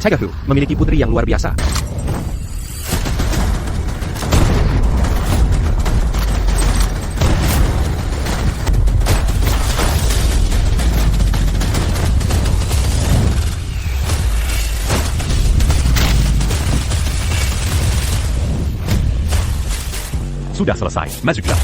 Tagahu memiliki putri yang luar biasa. Sudah selesai, masuklah.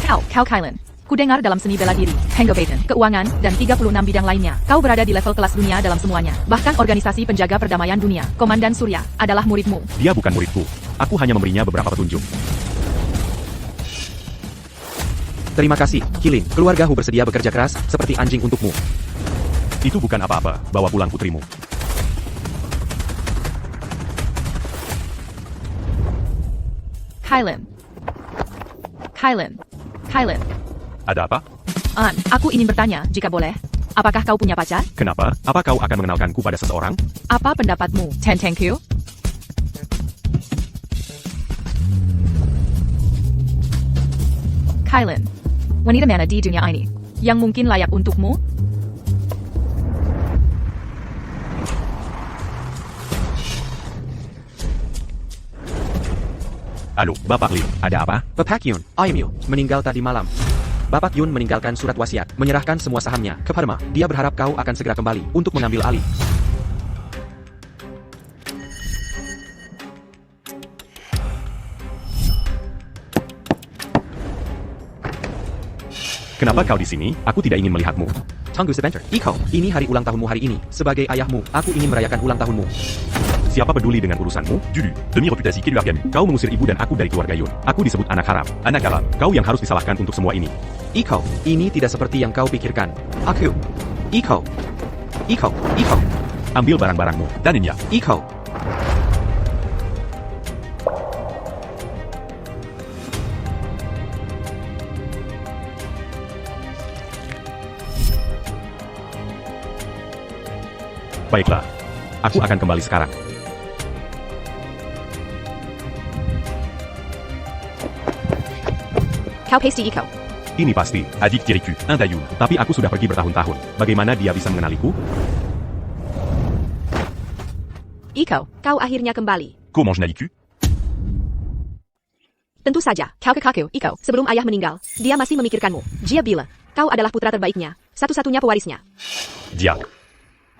Kau Kylan. Ku dengar dalam seni bela diri, Hengobatan, keuangan, dan 36 bidang lainnya, kau berada di level kelas dunia dalam semuanya. Bahkan organisasi penjaga perdamaian dunia, Komandan Surya, adalah muridmu. Dia bukan muridku. Aku hanya memberinya beberapa petunjuk. Terima kasih, Kilin. Keluarga Hu bersedia bekerja keras, seperti anjing untukmu. Itu bukan apa-apa, bawa pulang putrimu. Kylan. Ada apa? Aku ingin bertanya, jika boleh. Apakah kau punya pacar? Kenapa? Apa kau akan mengenalkanku pada seseorang? Apa pendapatmu, Tentengku? Kylan, wanita mana di dunia ini yang mungkin layak untukmu? Halo, Bapak Lin, ada apa? Bapak Yun, Ayamil, meninggal tadi malam. Bapak Yun meninggalkan surat wasiat, menyerahkan semua sahamnya kepada Ma. Dia berharap kau akan segera kembali untuk mengambil alih. Kenapa kau di sini? Aku tidak ingin melihatmu. Tunggu sebentar. Iko, ini hari ulang tahunmu hari ini. Sebagai ayahmu, aku ingin merayakan ulang tahunmu. Siapa peduli dengan urusanmu? Judu, demi reputasi keluargamu, kau mengusir ibu dan aku dari keluarga Yun. Aku disebut anak haram, anak galak. Kau yang harus disalahkan untuk semua ini. Iko, ini tidak seperti yang kau pikirkan. Iko. Ambil barang-barangmu, dan Nenya. Iko. Baiklah, aku akan kembali sekarang. Kau pasti Iko. Ini pasti, adik tiriku, Antayun. Tapi aku sudah pergi bertahun-tahun. Bagaimana dia bisa mengenaliku? Iko, kau akhirnya kembali. Comment je n'ai-tu? Tentu saja, kau kekakku, Iko, sebelum ayah meninggal, dia masih memikirkanmu. Dia bilang, kau adalah putra terbaiknya, satu-satunya pewarisnya.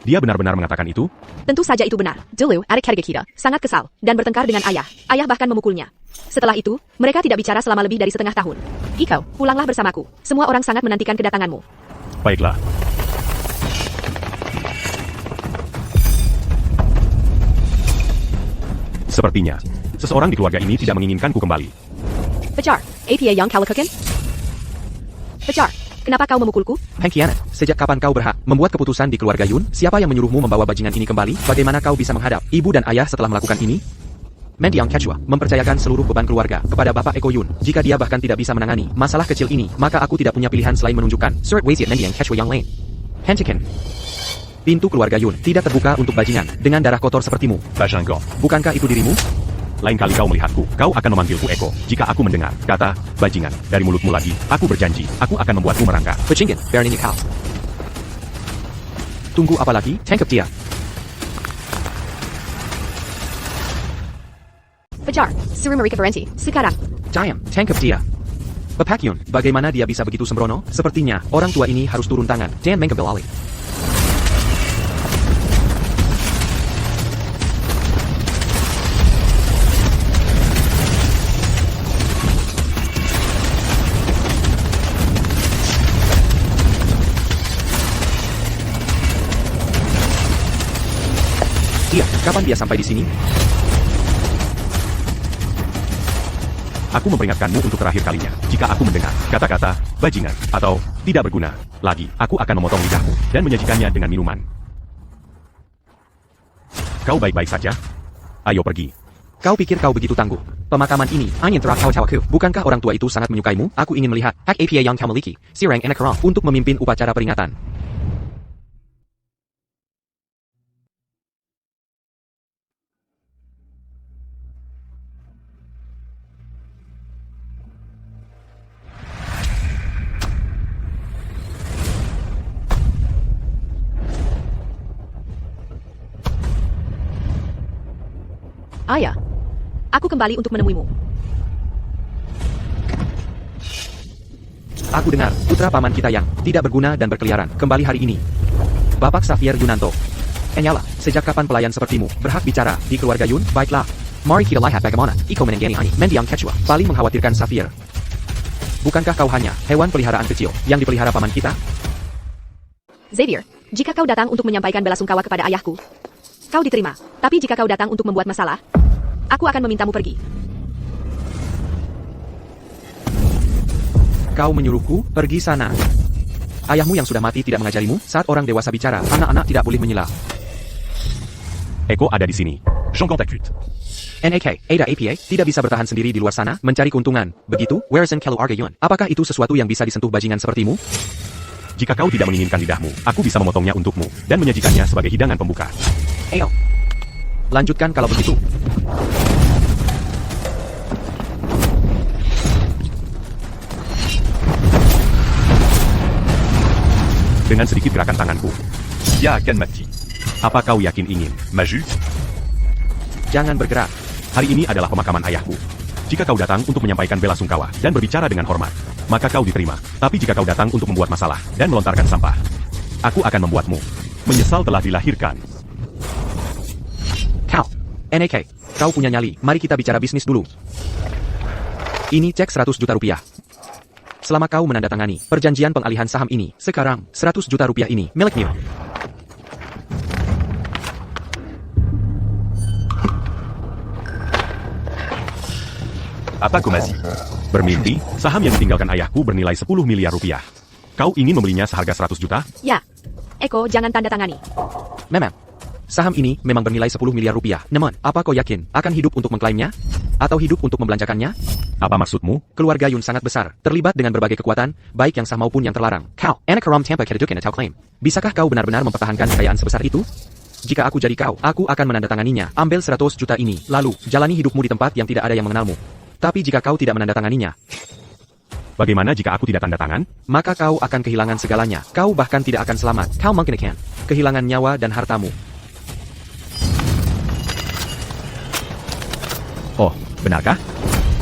Dia benar-benar mengatakan itu? Tentu saja itu benar. Dulu, adik Hargekida sangat kesal dan bertengkar dengan ayah. Ayah bahkan memukulnya. Setelah itu, mereka tidak bicara selama lebih dari setengah tahun. Iko, pulanglah bersamaku. Semua orang sangat menantikan kedatanganmu. Baiklah. Sepertinya, seseorang di keluarga ini tidak menginginkanku kembali. Pacar, apa yang kau lakukan? Pacar, kenapa kau memukulku? Pengkhianat, sejak kapan kau berhak membuat keputusan di keluarga Yun? Siapa yang menyuruhmu membawa bajingan ini kembali? Bagaimana kau bisa menghadap ibu dan ayah setelah melakukan ini? Mendiang Quechua mempercayakan seluruh beban keluarga kepada Bapak Eko Yun. Jika dia bahkan tidak bisa menangani masalah kecil ini, maka aku tidak punya pilihan selain menunjukkan surat wasiat Mendiang Quechua yang lain. Hentikan. Pintu keluarga Yun tidak terbuka untuk bajingan dengan darah kotor sepertimu. Bajanggon, Bukankah itu dirimu? lain kali kau melihatku, kau akan memanggilku Eko. Jika aku mendengar kata bajingan dari mulutmu lagi, aku berjanji, aku akan membuatmu merangkak. Bajingan, berani kau. Tunggu apa lagi? Tangkap dia. Pacar, suruh mereka berhenti. Sekarang. Diam, tangkap dia. Bapak Yun, bagaimana dia bisa begitu sembrono? Sepertinya, orang tua ini harus turun tangan dan mengambil alih. Dia, kapan dia sampai di sini? Aku memperingatkanmu untuk terakhir kalinya. Jika aku mendengar kata-kata bajingan atau tidak berguna lagi, aku akan memotong lidahmu dan menyajikannya dengan minuman. Kau baik-baik saja? Ayo pergi. Kau pikir kau begitu tangguh? Pemakaman ini angin terak tawa-tawaku. Bukankah orang tua itu sangat menyukaimu? Aku ingin melihat hak apa yang kau miliki, Sirang Enakarong, untuk memimpin upacara peringatan. Ayah, aku kembali untuk menemuimu. Aku dengar, putra paman kita yang tidak berguna dan berkeliaran kembali hari ini. Bapak Xavier Yunanto. Enyala, sejak kapan pelayan sepertimu berhak bicara di keluarga Yun? Baiklah. Mari kita lihat bagaimana Iko menenggeni ini. Mendiang Quechua paling mengkhawatirkan Xavier. Bukankah kau hanya hewan peliharaan kecil yang dipelihara paman kita? Xavier, jika kau datang untuk menyampaikan belasungkawa kepada ayahku, kau diterima. Tapi jika kau datang untuk membuat masalah, aku akan memintamu pergi. Kau menyuruhku pergi sana. Ayahmu yang sudah mati tidak mengajarimu saat orang dewasa bicara, anak-anak tidak boleh menyela. Eko ada di sini. Jean Cantacut. NAK, Ada APA, tidak bisa bertahan sendiri di luar sana, mencari keuntungan. Begitu, Werzen Kelu Arga Yun. Apakah itu sesuatu yang bisa disentuh bajingan sepertimu? Jika kau tidak menginginkan lidahmu, aku bisa memotongnya untukmu, dan menyajikannya sebagai hidangan pembuka. Ayo. Lanjutkan kalau begitu. Dengan sedikit gerakan tanganku. Ya akan mati. Apa kau yakin ingin maju? Jangan bergerak. Hari ini adalah pemakaman ayahku. Jika kau datang untuk menyampaikan belasungkawa dan berbicara dengan hormat, maka kau diterima. Tapi jika kau datang untuk membuat masalah dan melontarkan sampah, aku akan membuatmu menyesal telah dilahirkan. Kau, NAK, kau punya nyali. Mari kita bicara bisnis dulu. Ini cek 100 juta rupiah. Selama kau menandatangani perjanjian pengalihan saham ini, sekarang 100 juta rupiah ini milikmu. Apa kau masih bermimpi? Saham yang ditinggalkan ayahku bernilai 10 miliar rupiah. Kau ingin membelinya seharga 100 juta? Ya. Eko, jangan tanda tangani. Memang, saham ini memang bernilai 10 miliar rupiah. Namun, apa kau yakin akan hidup untuk mengklaimnya? Atau hidup untuk membelanjakannya? Apa maksudmu? Keluarga Yun sangat besar, terlibat dengan berbagai kekuatan, baik yang sah maupun yang terlarang. Kau, anak Karam Tampa Kedudukan atau klaim. Bisakah kau benar-benar mempertahankan kekayaan sebesar itu? Jika aku jadi kau, aku akan menandatanganinya. Ambil 100 juta ini, lalu jalani hidupmu di tempat yang tidak ada yang mengenalmu. Tapi jika kau tidak menandatanganinya, Bagaimana jika aku tidak tanda tangan? maka kau akan kehilangan segalanya. Kau bahkan tidak akan selamat. Kau mungkin akan kehilangan nyawa dan hartamu. Oh, benarkah?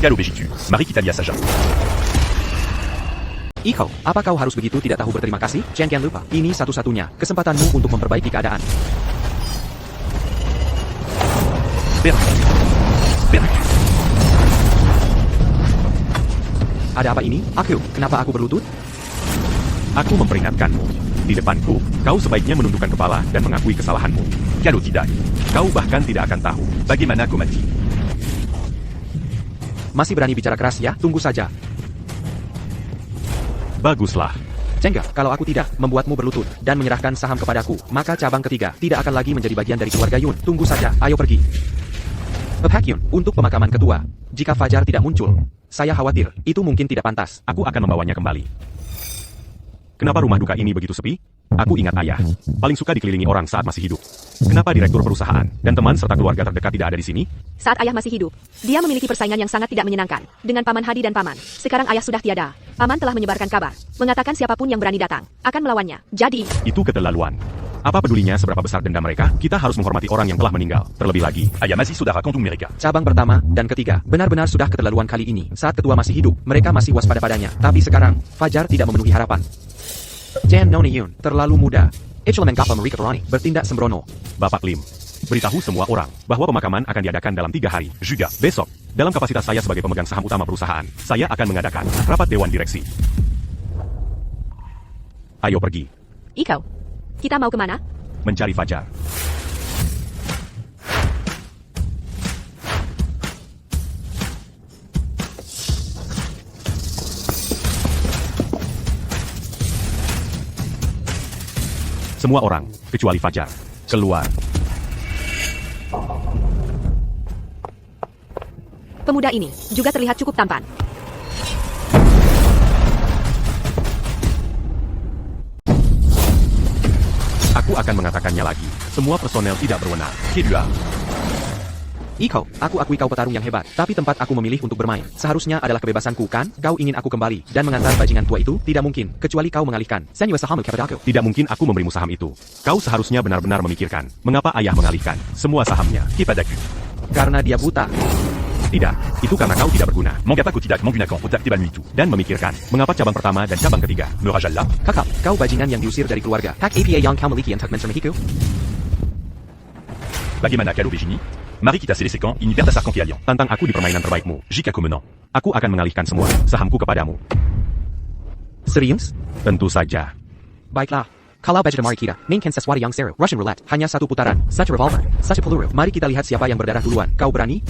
Quelle obégitu. Mari kita lihat saja. Iko, apa kau harus begitu tidak tahu berterima kasih? Jangan lupa, ini satu-satunya kesempatanmu untuk memperbaiki keadaan. Ada apa ini? Aku, kenapa aku berlutut? Aku memperingatkanmu. Di depanku, kau sebaiknya menundukkan kepala dan mengakui kesalahanmu. Kalau tidak, kau bahkan tidak akan tahu bagaimana aku mati. Masih berani bicara keras ya? Tunggu saja. Baguslah. Jengga, kalau aku tidak membuatmu berlutut dan menyerahkan saham kepadaku, maka cabang ketiga tidak akan lagi menjadi bagian dari keluarga Yun. Tunggu saja, ayo pergi. Pak Yun, untuk pemakaman kedua, jika Fajar tidak muncul, saya khawatir, itu mungkin tidak pantas. Aku akan membawanya kembali. Kenapa rumah duka ini begitu sepi? Aku ingat ayah. Paling suka dikelilingi orang saat masih hidup. Kenapa direktur perusahaan dan teman serta keluarga terdekat tidak ada di sini? Saat ayah masih hidup, dia memiliki persaingan yang sangat tidak menyenangkan dengan Paman Hadi dan Paman. Sekarang ayah sudah tiada. Paman telah menyebarkan kabar, mengatakan siapapun yang berani datang akan melawannya. Jadi, Itu keterlaluan. Apa pedulinya seberapa besar dendam mereka? Kita harus menghormati orang yang telah meninggal. Terlebih lagi, ayah masih saudara kandung mereka. Cabang pertama dan ketiga, benar-benar sudah keterlaluan kali ini. Saat ketua masih hidup, mereka masih waspada padanya. Tapi sekarang, Fajar tidak memenuhi harapan. Jan Noni Yun, terlalu muda. Ichlemen Kappa Marika Rani, bertindak sembrono. Bapak Lim, beritahu semua orang bahwa pemakaman akan diadakan dalam 3 hari. Juga, besok, dalam kapasitas saya sebagai pemegang saham utama perusahaan, saya akan mengadakan rapat dewan direksi. Ayo pergi, Iko, kita mau kemana? mencari Fajar. Semua orang, kecuali Fajar, keluar. Pemuda ini juga terlihat cukup tampan. Aku akan mengatakannya lagi. Semua personel tidak berwenang. Kedua, Iko, aku akui kau petarung yang hebat, tapi tempat aku memilih untuk bermain seharusnya adalah kebebasanku, kan? Kau ingin aku kembali dan mengantar bajingan tua itu? Tidak mungkin, kecuali kau mengalihkan. Senua saham kepadaku. tidak mungkin aku memberimu saham itu. Kau seharusnya benar-benar memikirkan mengapa ayah mengalihkan semua sahamnya kepadaku. Karena dia buta. Tidak, itu karena kau tidak berguna. Mengataku tidak menggunakan otak tiban itu. Dan memikirkan, mengapa cabang pertama dan cabang ketiga, Merajallah? Kakak, kau bajingan yang diusir dari keluarga. Hak APA yang kau miliki untuk mensermihiku? Bagaimana kau Virginie? Mari kita selesai ini berdasarkan keahlian. Tantang aku di permainan terbaikmu, jika aku menang. Aku akan mengalihkan semua sahamku kepadamu. Serius? Tentu saja. Baiklah. Kalau budget Mari kita, mainkan sesuatu yang seru. Russian roulette, hanya satu putaran. Satu revolver, satu peluru. Mari kita lihat siapa yang berdarah duluan. Kau berani?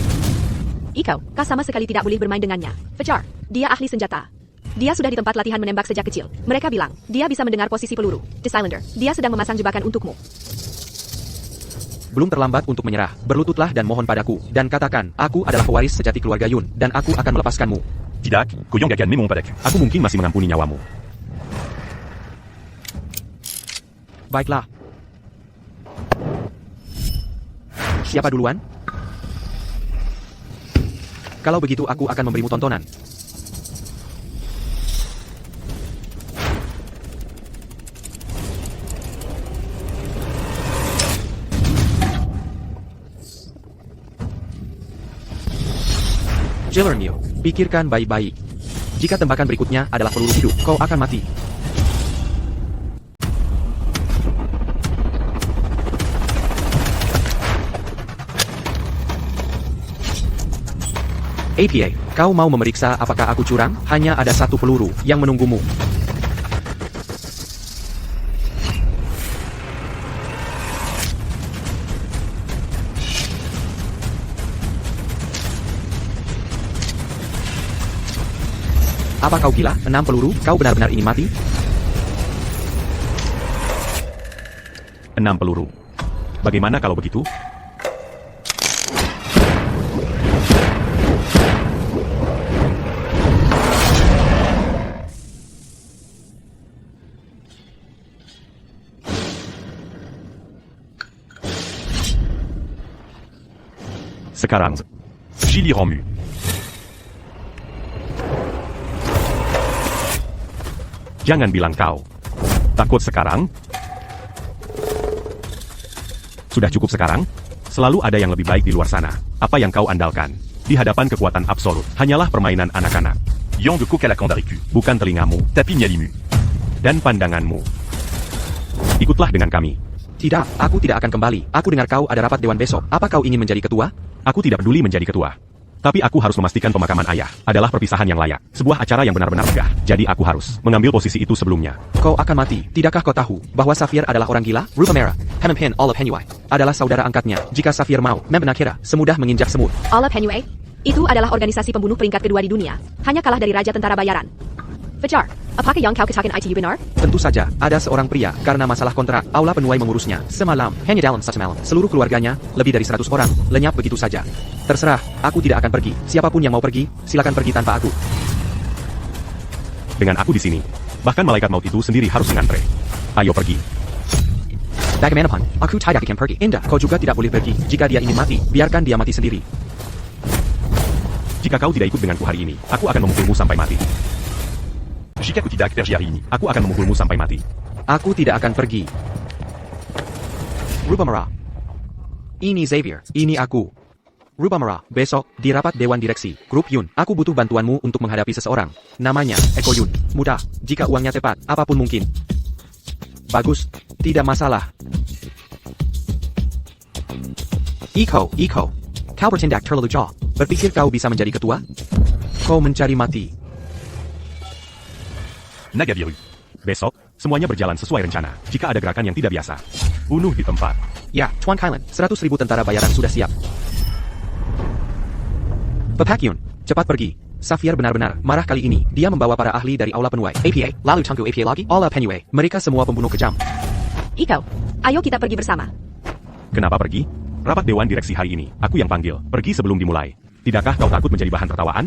Ikau, kau sama sekali tidak boleh bermain dengannya. Fajar, dia ahli senjata. Dia sudah di tempat latihan menembak sejak kecil. Mereka bilang, dia bisa mendengar posisi peluru. The Cylinder, dia sedang memasang jebakan untukmu. Belum terlambat untuk menyerah. Berlututlah dan mohon padaku. Dan katakan, aku adalah pewaris sejati keluarga Yun. Dan aku akan melepaskanmu. Tidak, kau yang gagal memang padaku. Aku mungkin masih mengampuni nyawamu. Baiklah. Siapa duluan? Kalau begitu aku akan memberimu tontonan. Jillernew, pikirkan baik-baik. Jika tembakan berikutnya adalah peluru hidup, kau akan mati. APA, kau mau memeriksa apakah aku curang? Hanya ada satu peluru yang menunggumu. Apa kau gila? 6 peluru? Kau benar-benar ingin mati? 6 peluru. Bagaimana kalau begitu? Sekarang, Gilly Romu. Jangan bilang kau takut sekarang. Sudah cukup sekarang? Selalu ada yang lebih baik di luar sana. Apa yang kau andalkan? Di hadapan kekuatan absolut, hanyalah permainan anak-anak. Yang de coq-à-la-canne. Bukan telingamu, tapi nyalimu. Dan pandanganmu. Ikutlah dengan kami. Tidak, aku tidak akan kembali. Aku dengar kau ada rapat dewan besok. Apa kau ingin menjadi ketua? Aku tidak peduli menjadi ketua. Tapi aku harus memastikan pemakaman ayah adalah perpisahan yang layak. Sebuah acara yang benar-benar megah. Jadi aku harus mengambil posisi itu sebelumnya. Kau akan mati. Tidakkah kau tahu bahwa Saphir adalah orang gila? Rupa merah, Hemempin Olaf Henyuai adalah saudara angkatnya. Jika Saphir mau, membenakira, semudah menginjak semut. Olaf Henyuai, itu adalah organisasi pembunuh peringkat kedua di dunia. Hanya kalah dari Raja Tentara Bayaran. Fajar, apakah yang kau katakan itu benar? Tentu saja, ada seorang pria, karena masalah kontrak, aula penuai mengurusnya. Semalam, hanya dalam satu malam, seluruh keluarganya, lebih dari 100 orang, lenyap begitu saja. Terserah, aku tidak akan pergi. Siapapun yang mau pergi, silakan pergi tanpa aku. Dengan aku di sini, bahkan malaikat maut itu sendiri harus mengantre. Ayo pergi. Bagaimanapun, aku tidak akan pergi. Indah, kau juga tidak boleh pergi. Jika dia ingin mati, biarkan dia mati sendiri. Jika kau tidak ikut denganku hari ini, aku akan memukulmu sampai mati. Jika aku tidak pergi hari ini, aku akan memukulmu sampai mati. Aku tidak akan pergi. Rupa merah. Ini Xavier, ini aku. Rupa merah, besok, di rapat Dewan Direksi, Grup Yun, aku butuh bantuanmu untuk menghadapi seseorang. Namanya, Eko Yun. Mudah, jika uangnya tepat, apapun mungkin. Bagus, tidak masalah. Kau bertindak terlalu jauh. Berpikir kau bisa menjadi ketua? Kau mencari mati. Naga biru. Besok, semuanya berjalan sesuai rencana. Jika ada gerakan yang tidak biasa, bunuh di tempat. Ya, Tuan Kailan, 100.000 tentara bayaran sudah siap. Pepakyun, cepat pergi. Saphir benar-benar marah kali ini. Dia membawa para ahli dari aula penuai. APA, lalu Tengku APA lagi, Olaf Henyuai. Mereka semua pembunuh kejam. Ikau, ayo kita pergi bersama. Kenapa pergi? Rapat Dewan Direksi hari ini, aku yang panggil. Pergi sebelum dimulai. Tidakkah kau takut menjadi bahan tertawaan?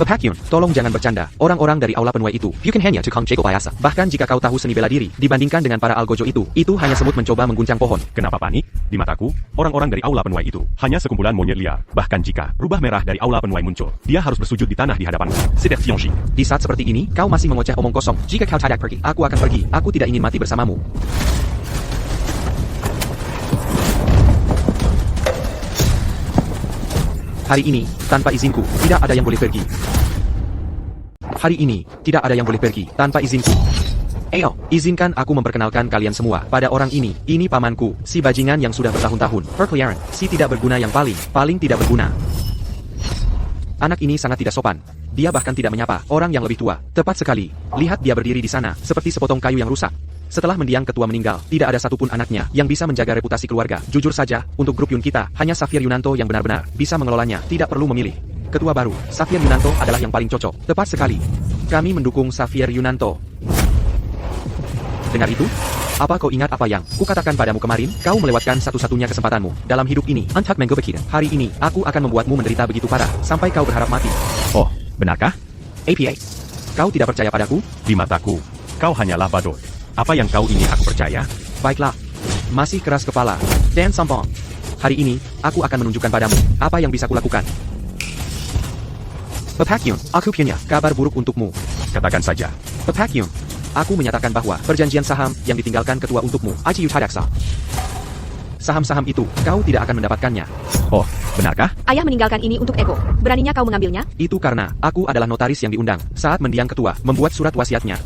Pepakyun, tolong jangan bercanda. Orang-orang dari aula penuai itu, bukan hanya tukang jago biasa. Bahkan jika kau tahu seni bela diri, dibandingkan dengan para algojo itu hanya semut mencoba mengguncang pohon. Kenapa panik? Di mataku, orang-orang dari aula penuai itu hanya sekumpulan monyet liar. Bahkan jika rubah merah dari aula penuai muncul, dia harus bersujud di tanah di hadapanmu. Seperti Yongji. Di saat seperti ini, kau masih mengoceh omong kosong. Jika kau tidak pergi, aku akan pergi. Aku tidak ingin mati bersamamu. Hari ini, tanpa izinku, tidak ada yang boleh pergi. Hari ini, tidak ada yang boleh pergi, tanpa izinku. Ayo, izinkan aku memperkenalkan kalian semua pada orang ini. Ini pamanku, si bajingan yang sudah bertahun-tahun. Perkeliaran, si tidak berguna yang paling tidak berguna. Anak ini sangat tidak sopan. Dia bahkan tidak menyapa orang yang lebih tua. Tepat sekali. Lihat dia berdiri di sana, seperti sepotong kayu yang rusak. Setelah mendiang ketua meninggal, tidak ada satupun anaknya yang bisa menjaga reputasi keluarga. Jujur saja, untuk grup Yun kita, hanya Xavier Yunanto yang benar-benar bisa mengelolanya, tidak perlu memilih. Ketua baru, Xavier Yunanto adalah yang paling cocok. Tepat sekali. Kami mendukung Xavier Yunanto. Dengar itu? Apa kau ingat apa yang kukatakan padamu kemarin? Kau melewatkan satu-satunya kesempatanmu dalam hidup ini. Untuk mengobati. Hari ini, aku akan membuatmu menderita begitu parah, sampai kau berharap mati. Oh, benarkah? APA. Kau tidak percaya padaku? Di mataku, kau hanyalah badut. Apa yang kau ingin aku percaya? Baiklah. Masih keras kepala. Dan sombong. Hari ini, aku akan menunjukkan padamu apa yang bisa kulakukan. Pepakyun, aku punya kabar buruk untukmu. Katakan saja. Pepakyun, aku menyatakan bahwa perjanjian saham yang ditinggalkan ketua untukmu, ICU Tadaksa. Saham-saham itu, kau tidak akan mendapatkannya. Oh, benarkah? Ayah meninggalkan ini untuk Eko. Beraninya kau mengambilnya? Itu karena aku adalah notaris yang diundang saat mendiang ketua membuat surat wasiatnya.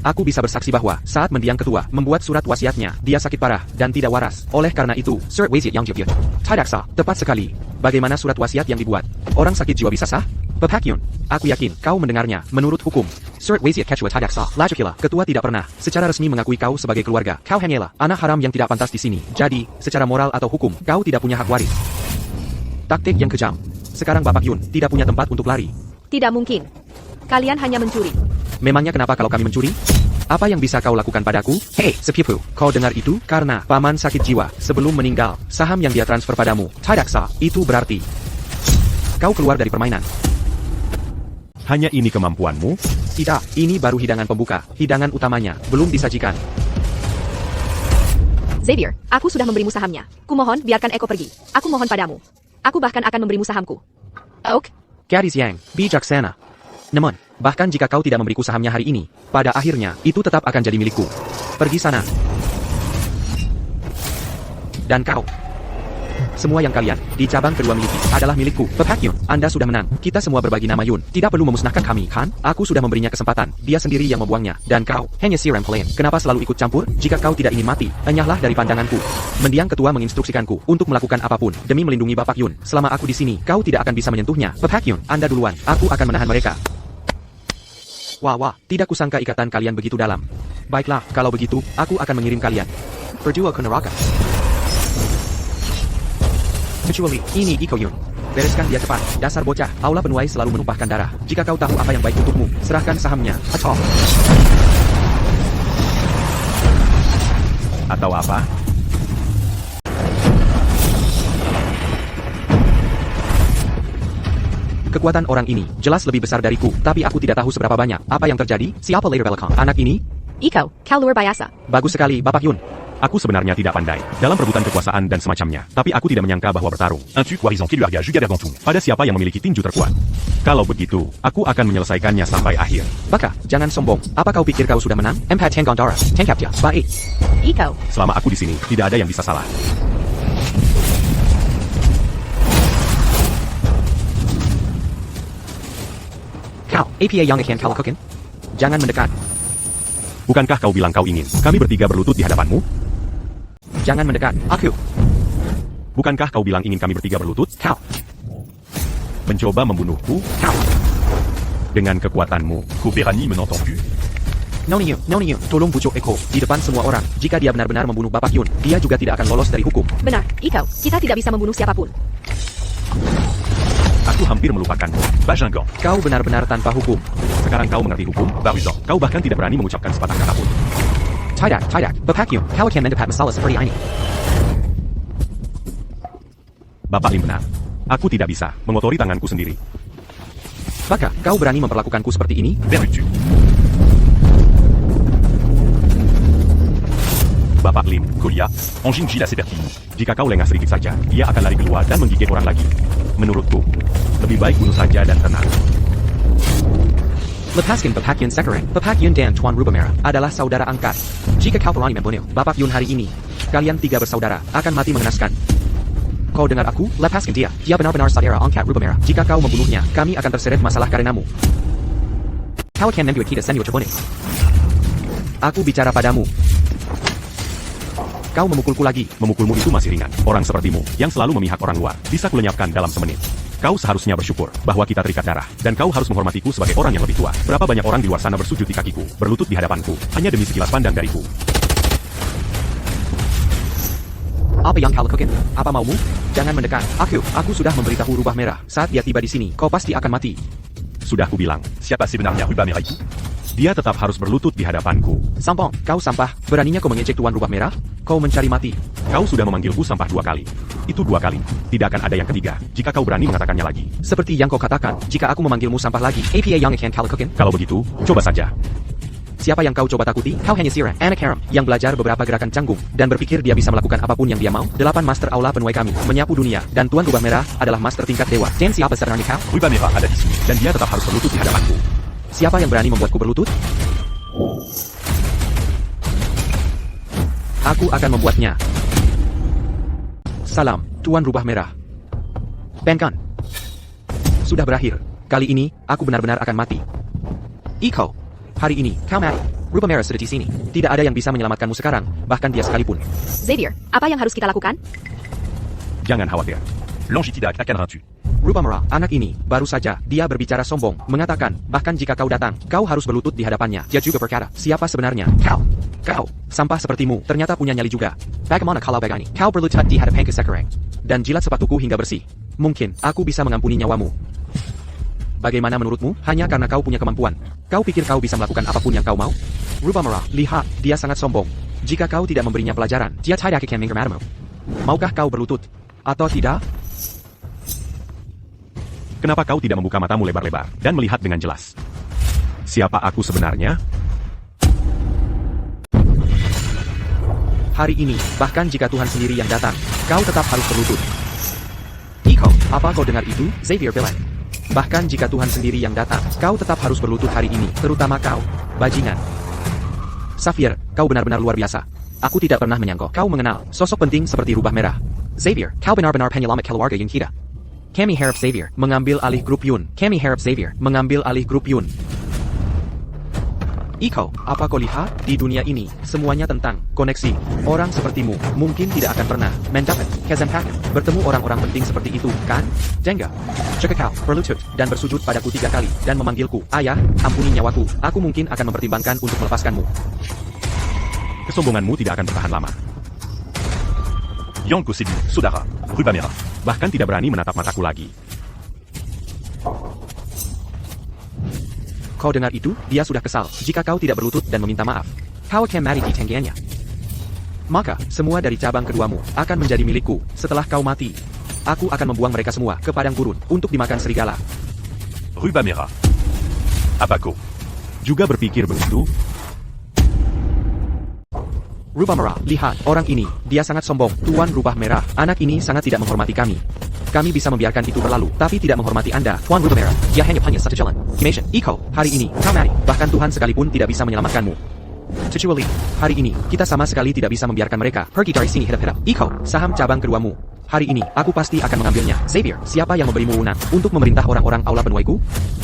Aku bisa bersaksi bahwa saat mendiang ketua membuat surat wasiatnya, dia sakit parah dan tidak waras. Oleh karena itu, surat wasiat yang dibuat Tadaksa, tepat sekali. Bagaimana surat wasiat yang dibuat? Orang sakit jiwa bisa sah? Pepakyun, aku yakin kau mendengarnya. Menurut hukum, surat wasiat Quechua Tadaksa, Lajukila, ketua tidak pernah secara resmi mengakui kau sebagai keluarga. Kau hanyalah anak haram yang tidak pantas di sini. Jadi, secara moral atau hukum, kau tidak punya hak waris. Taktik yang kejam. Sekarang Bapak Yun tidak punya tempat untuk lari. Tidak mungkin. Kalian hanya mencuri. Memangnya kenapa kalau kami mencuri? Apa yang bisa kau lakukan padaku? Hei, sepupu, kau dengar itu? Karena paman sakit jiwa sebelum meninggal, saham yang dia transfer padamu, Tadaksa, itu berarti kau keluar dari permainan. Hanya ini kemampuanmu? Tidak, ini baru hidangan pembuka. Hidangan utamanya belum disajikan. Xavier, aku sudah memberimu sahamnya. Kumohon, biarkan Eko pergi. Aku mohon padamu. Aku bahkan akan memberimu sahamku. Oak? Gadis yang bijaksana. Namun, bahkan jika kau tidak memberiku sahamnya hari ini, pada akhirnya, itu tetap akan jadi milikku. Pergi sana. Dan kau. Semua yang kalian, di cabang kedua miliki, adalah milikku. Pepakyun, Anda sudah menang. Kita semua berbagi nama Yun. Tidak perlu memusnahkan kami, kan? Aku sudah memberinya kesempatan. Dia sendiri yang membuangnya. Dan kau, hanya si Ramplain. Kenapa selalu ikut campur? Jika kau tidak ingin mati, enyahlah dari pandanganku. Mendiang ketua menginstruksikanku untuk melakukan apapun demi melindungi Bapak Yun. Selama aku di sini, kau tidak akan bisa menyentuhnya. Pepakyun, Anda duluan. Aku akan menahan mereka. Wah, tidak kusangka ikatan kalian begitu dalam. Baiklah, kalau begitu, aku akan mengirim kalian berdua ke neraka. Kecuali, ini Iko Yun. Bereskan dia cepat, dasar bocah. Aula Benuai selalu menumpahkan darah. Jika kau tahu apa yang baik untukmu, serahkan sahamnya. Atau apa? Kekuatan orang ini jelas lebih besar dariku, tapi aku tidak tahu seberapa banyak. Apa yang terjadi? Siapa later belakang? Anak ini? Iko, kau luar biasa. Bagus sekali, Bapak Yun. Aku sebenarnya tidak pandai dalam perebutan kekuasaan dan semacamnya, tapi aku tidak menyangka bahwa bertarung pada siapa yang memiliki tinju terkuat. Kalau begitu, aku akan menyelesaikannya sampai akhir. Baka, jangan sombong. Apa kau pikir kau sudah menang? Empat Tenggondara, Tengkapja, baik. Iko, Selama aku di sini, tidak ada yang bisa salah. Kau, APA yang akan kau lakukan? Jangan mendekat. Bukankah kau bilang kau ingin kami bertiga berlutut di hadapanmu? Jangan mendekat. Aku. Bukankah kau bilang ingin kami bertiga berlutut? Kau. Mencoba membunuhku? Kau. Dengan kekuatanmu, Kuberani menonton ku. Noni Yun, tolong bujuk Eko di depan semua orang. Jika dia benar-benar membunuh Bapak Yun, dia juga tidak akan lolos dari hukum. benar. Iko, kita tidak bisa membunuh siapapun. Aku hampir melupakanmu, Bajingan. Kau benar-benar tanpa hukum. Sekarang kau mengerti hukum, Baruzan. Kau bahkan tidak berani mengucapkan sepatah kata pun. Tidak, Bapak Yun, kau akan mendapat masalah seperti ini. Bapak Lim benar. Aku tidak bisa mengotori tanganku sendiri. Baka, kau berani memperlakukanku seperti ini? Berucu. Bapak Lim, Kuria, Anjing Gila Seperti. Jika kau lengah sedikit saja, dia akan lari keluar dan menggigit orang lagi. Menurutku, lebih baik bunuh saja dan tenang. Lepaskan Bapak Yun sekarang. Bapak Yun dan Tuan Rubamera adalah saudara angkat. Jika kau berani membunuh Bapak Yun hari ini, kalian tiga bersaudara akan mati mengenaskan. Kau dengar aku? Lepaskan dia. Dia benar-benar saudara angkat rubah merah. Jika kau membunuhnya, kami akan terseret masalah karenamu. Kau akan membuat kita senior terbunuh. Aku bicara padamu. Kau memukulku lagi. Memukulmu itu masih ringan. Orang sepertimu, yang selalu memihak orang luar, bisa kulenyapkan dalam semenit. Kau seharusnya bersyukur bahwa kita terikat darah, dan kau harus menghormatiku sebagai orang yang lebih tua. Berapa banyak orang di luar sana bersujud di kakiku, berlutut di hadapanku, hanya demi sekilas pandang dariku. Apa yang kau lakukan? Apa maumu? Jangan mendekat. Aku sudah memberitahu rubah merah. Saat dia tiba di sini, kau pasti akan mati. Sudah kubilang, siapa sebenarnya rubah merah itu? Dia tetap harus berlutut di hadapanku. Sampong, kau sampah. Beraninya kau mengejek Tuan Rubah Merah? Kau mencari mati. Kau sudah memanggilku sampah 2 kali. Itu 2 kali. Tidak akan ada yang ketiga, jika kau berani mengatakannya lagi. Seperti yang kau katakan, jika aku memanggilmu sampah lagi, apa yang akan kau lakukan? Kalau begitu, coba saja. Siapa yang kau coba takuti? Kau hanya Sirah, anak harem, yang belajar beberapa gerakan canggung, dan berpikir dia bisa melakukan apapun yang dia mau. 8 master aula penuai kami, menyapu dunia, dan Tuan Rubah Merah adalah master tingkat dewa. Dan siapa sebenarnya kau? Rubah merah ada di sini, dan dia tetap harus berlutut di hadapanku. Siapa yang berani membuatku berlutut? Aku akan membuatnya. Salam, Tuan Rubah Merah. Bangkan. Sudah berakhir. Kali ini, aku benar-benar akan mati. Iko, hari ini, kau mati. Rubah Merah sudah di sini. Tidak ada yang bisa menyelamatkanmu sekarang, bahkan dia sekalipun. Xavier, apa yang harus kita lakukan? Jangan khawatir. Longi tidak akan rancu. Rubah Merah, anak ini, baru saja, dia berbicara sombong, mengatakan, bahkan jika kau datang, kau harus berlutut di hadapannya. Dia juga berkata, siapa sebenarnya? Kau, sampah sepertimu, ternyata punya nyali juga. Bagaimana kalau begini? Kau berlutut di hadapanku sekarang, dan jilat sepatuku hingga bersih. Mungkin, aku bisa mengampuni nyawamu. Bagaimana menurutmu? Hanya karena kau punya kemampuan. Kau pikir kau bisa melakukan apapun yang kau mau? Rubah Merah, lihat, dia sangat sombong. Jika kau tidak memberinya pelajaran, dia tidak akan menghormatimu. Maukah kau berlutut? Atau tidak? Kenapa kau tidak membuka matamu lebar-lebar, dan melihat dengan jelas? Siapa aku sebenarnya? Hari ini, bahkan jika Tuhan sendiri yang datang, kau tetap harus berlutut. Iko, apa kau dengar itu? Xavier bilang. Bahkan jika Tuhan sendiri yang datang, kau tetap harus berlutut hari ini, terutama kau, bajingan. Xavier, kau benar-benar luar biasa. Aku tidak pernah menyangka kau mengenal sosok penting seperti Rubah Merah. Xavier, kau benar-benar penyelamat keluarga yang kita. Kami harap Xavier mengambil alih grup Yun. Kami harap Xavier mengambil alih grup Yun. Iko, apa kau lihat? Di dunia ini, semuanya tentang koneksi. Orang sepertimu mungkin tidak akan pernah mendapat kesempatan bertemu orang-orang penting seperti itu, kan? Jengga, jika kau berlutut dan bersujud padaku 3 kali dan memanggilku, ayah, ampuni nyawaku, aku mungkin akan mempertimbangkan untuk melepaskanmu. Kesombonganmu tidak akan bertahan lama. Yongku Sibu, saudara, Rubah Merah. Bahkan tidak berani menatap mataku lagi. Kau dengar itu? Dia sudah kesal. Jika kau tidak berlutut dan meminta maaf, kau akan mati di tenggiannya. Maka, semua dari cabang keduamu akan menjadi milikku. Setelah kau mati, aku akan membuang mereka semua ke padang gurun untuk dimakan serigala. Rubah Merah. Apa kau juga berpikir begitu? Rubah Merah, lihat, orang ini, dia sangat sombong. Tuan Rubah Merah, anak ini sangat tidak menghormati kami. Kami bisa membiarkan itu berlalu, tapi tidak menghormati Anda. Tuan Rubah Merah, dia hanya satu jalan. Kimation, Iko, hari ini, kau mati. Bahkan Tuhan sekalipun tidak bisa menyelamatkanmu. Kecuali, hari ini, kita sama sekali tidak bisa membiarkan mereka pergi dari sini hidup-hidup. Iko, saham cabang keduamu. Hari ini, aku pasti akan mengambilnya. Xavier, siapa yang memberimu wewenang untuk memerintah orang-orang aula penuaiku?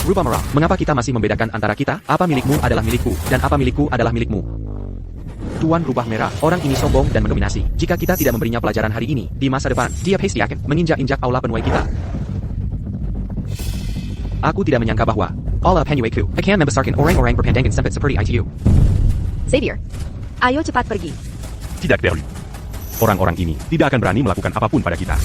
Rubah Merah, mengapa kita masih membedakan antara kita? Apa milikmu adalah milikku, dan apa milikku adalah milikmu? Tuan Rubah Merah, orang ini sombong dan mendominasi. Jika kita tidak memberinya pelajaran hari ini, di masa depan, dia pasti akan menginjak-injak aula penuai kita. Aku tidak menyangka bahwa aula penuaiku akan membesarkan orang-orang berpandangan sempit seperti itu. Xavier, ayo cepat pergi. Tidak perlu. Orang-orang ini tidak akan berani melakukan apapun pada kita.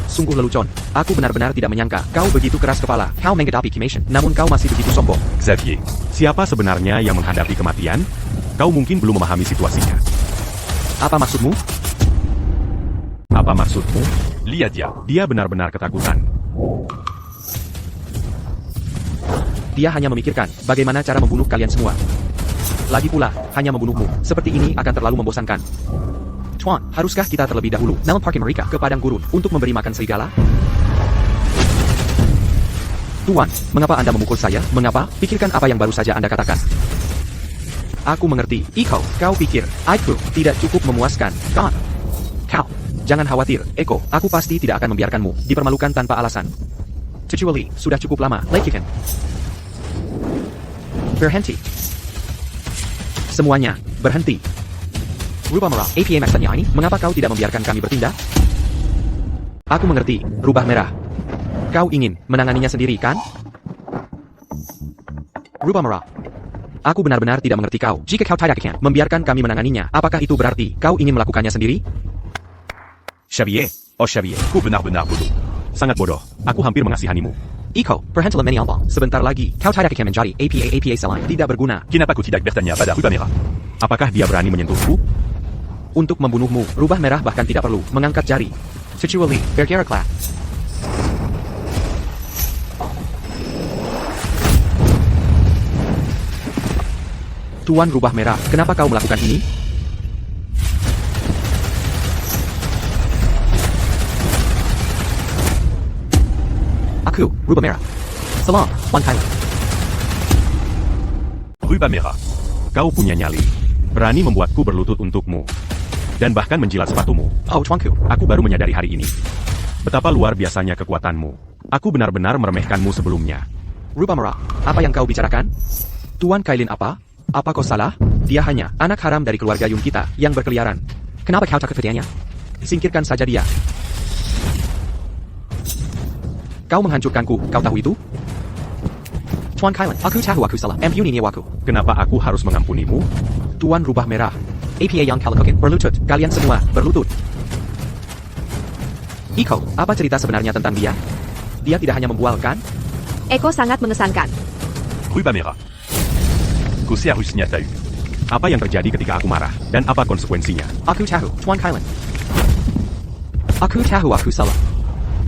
Sungguh lelucon. Aku benar-benar tidak menyangka kau begitu keras kepala. Kau menghadapi Kimation, namun kau masih begitu sombong. Xavier, siapa sebenarnya yang menghadapi kematian? Kau mungkin belum memahami situasinya. Apa maksudmu? Apa maksudmu? Lihat dia. Dia benar-benar ketakutan. Dia hanya memikirkan bagaimana cara membunuh kalian semua. Lagi pula, hanya membunuhmu. Seperti ini akan terlalu membosankan. Tuan, haruskah kita terlebih dahulu melemparkan mereka ke padang gurun untuk memberi makan serigala? Tuan, mengapa Anda memukul saya? Mengapa? Pikirkan apa yang baru saja Anda katakan. Aku mengerti. Iko, kau pikir aku tidak cukup memuaskan? Kau Jangan khawatir, Eko, aku pasti tidak akan membiarkanmu dipermalukan tanpa alasan. Kecuali, sudah cukup lama, Leikiken. Berhenti. Semuanya, berhenti. Rubah merah, APA maksudnya ini, mengapa kau tidak membiarkan kami bertindak? Aku mengerti, rubah merah. Kau ingin menanganinya sendiri, kan? Rubah merah. Aku benar-benar tidak mengerti kau. Jika kau tidak akan membiarkan kami menanganinya, apakah itu berarti kau ingin melakukannya sendiri? Xavier, oh Xavier, ku benar-benar bodoh. Sangat bodoh, aku hampir mengasihanimu. Iko, berhentilah menyombong. Sebentar lagi, kau tidak akan menjadi APA selain tidak berguna. Kenapa ku tidak bertanya pada rubah merah? Apakah dia berani menyentuhku? Untuk membunuhmu, rubah merah bahkan tidak perlu mengangkat jari. Kecuali, bergerak. Tuan rubah merah, kenapa kau melakukan ini? Aku, rubah merah. Salam, Tuan Kailan. Rubah merah, kau punya nyali. Berani membuatku berlutut untukmu. Dan bahkan menjilat sepatumu. Oh, Tuanku. Aku baru menyadari hari ini. Betapa luar biasanya kekuatanmu. Aku benar-benar meremehkanmu sebelumnya. Rubah merah, apa yang kau bicarakan? Tuan Kailin apa? Apa kau salah? Dia hanya anak haram dari keluarga Yun kita yang berkeliaran. Kenapa kau takut kepadanya? Singkirkan saja dia. Kau menghancurkanku, kau tahu itu? Tuan Kailan, aku tahu aku salah. Ampuni nyawaku. Kenapa aku harus mengampunimu? Tuan rubah merah. APA yang kalakokin, berlutut. Kalian semua, berlutut. Iko, apa cerita sebenarnya tentang dia? Dia tidak hanya membual, kan? Eko sangat mengesankan. Rubah merah. Ku seharusnya tahu. Apa yang terjadi ketika aku marah, dan apa konsekuensinya? Aku tahu, Tuan Kailan. Aku tahu aku salah.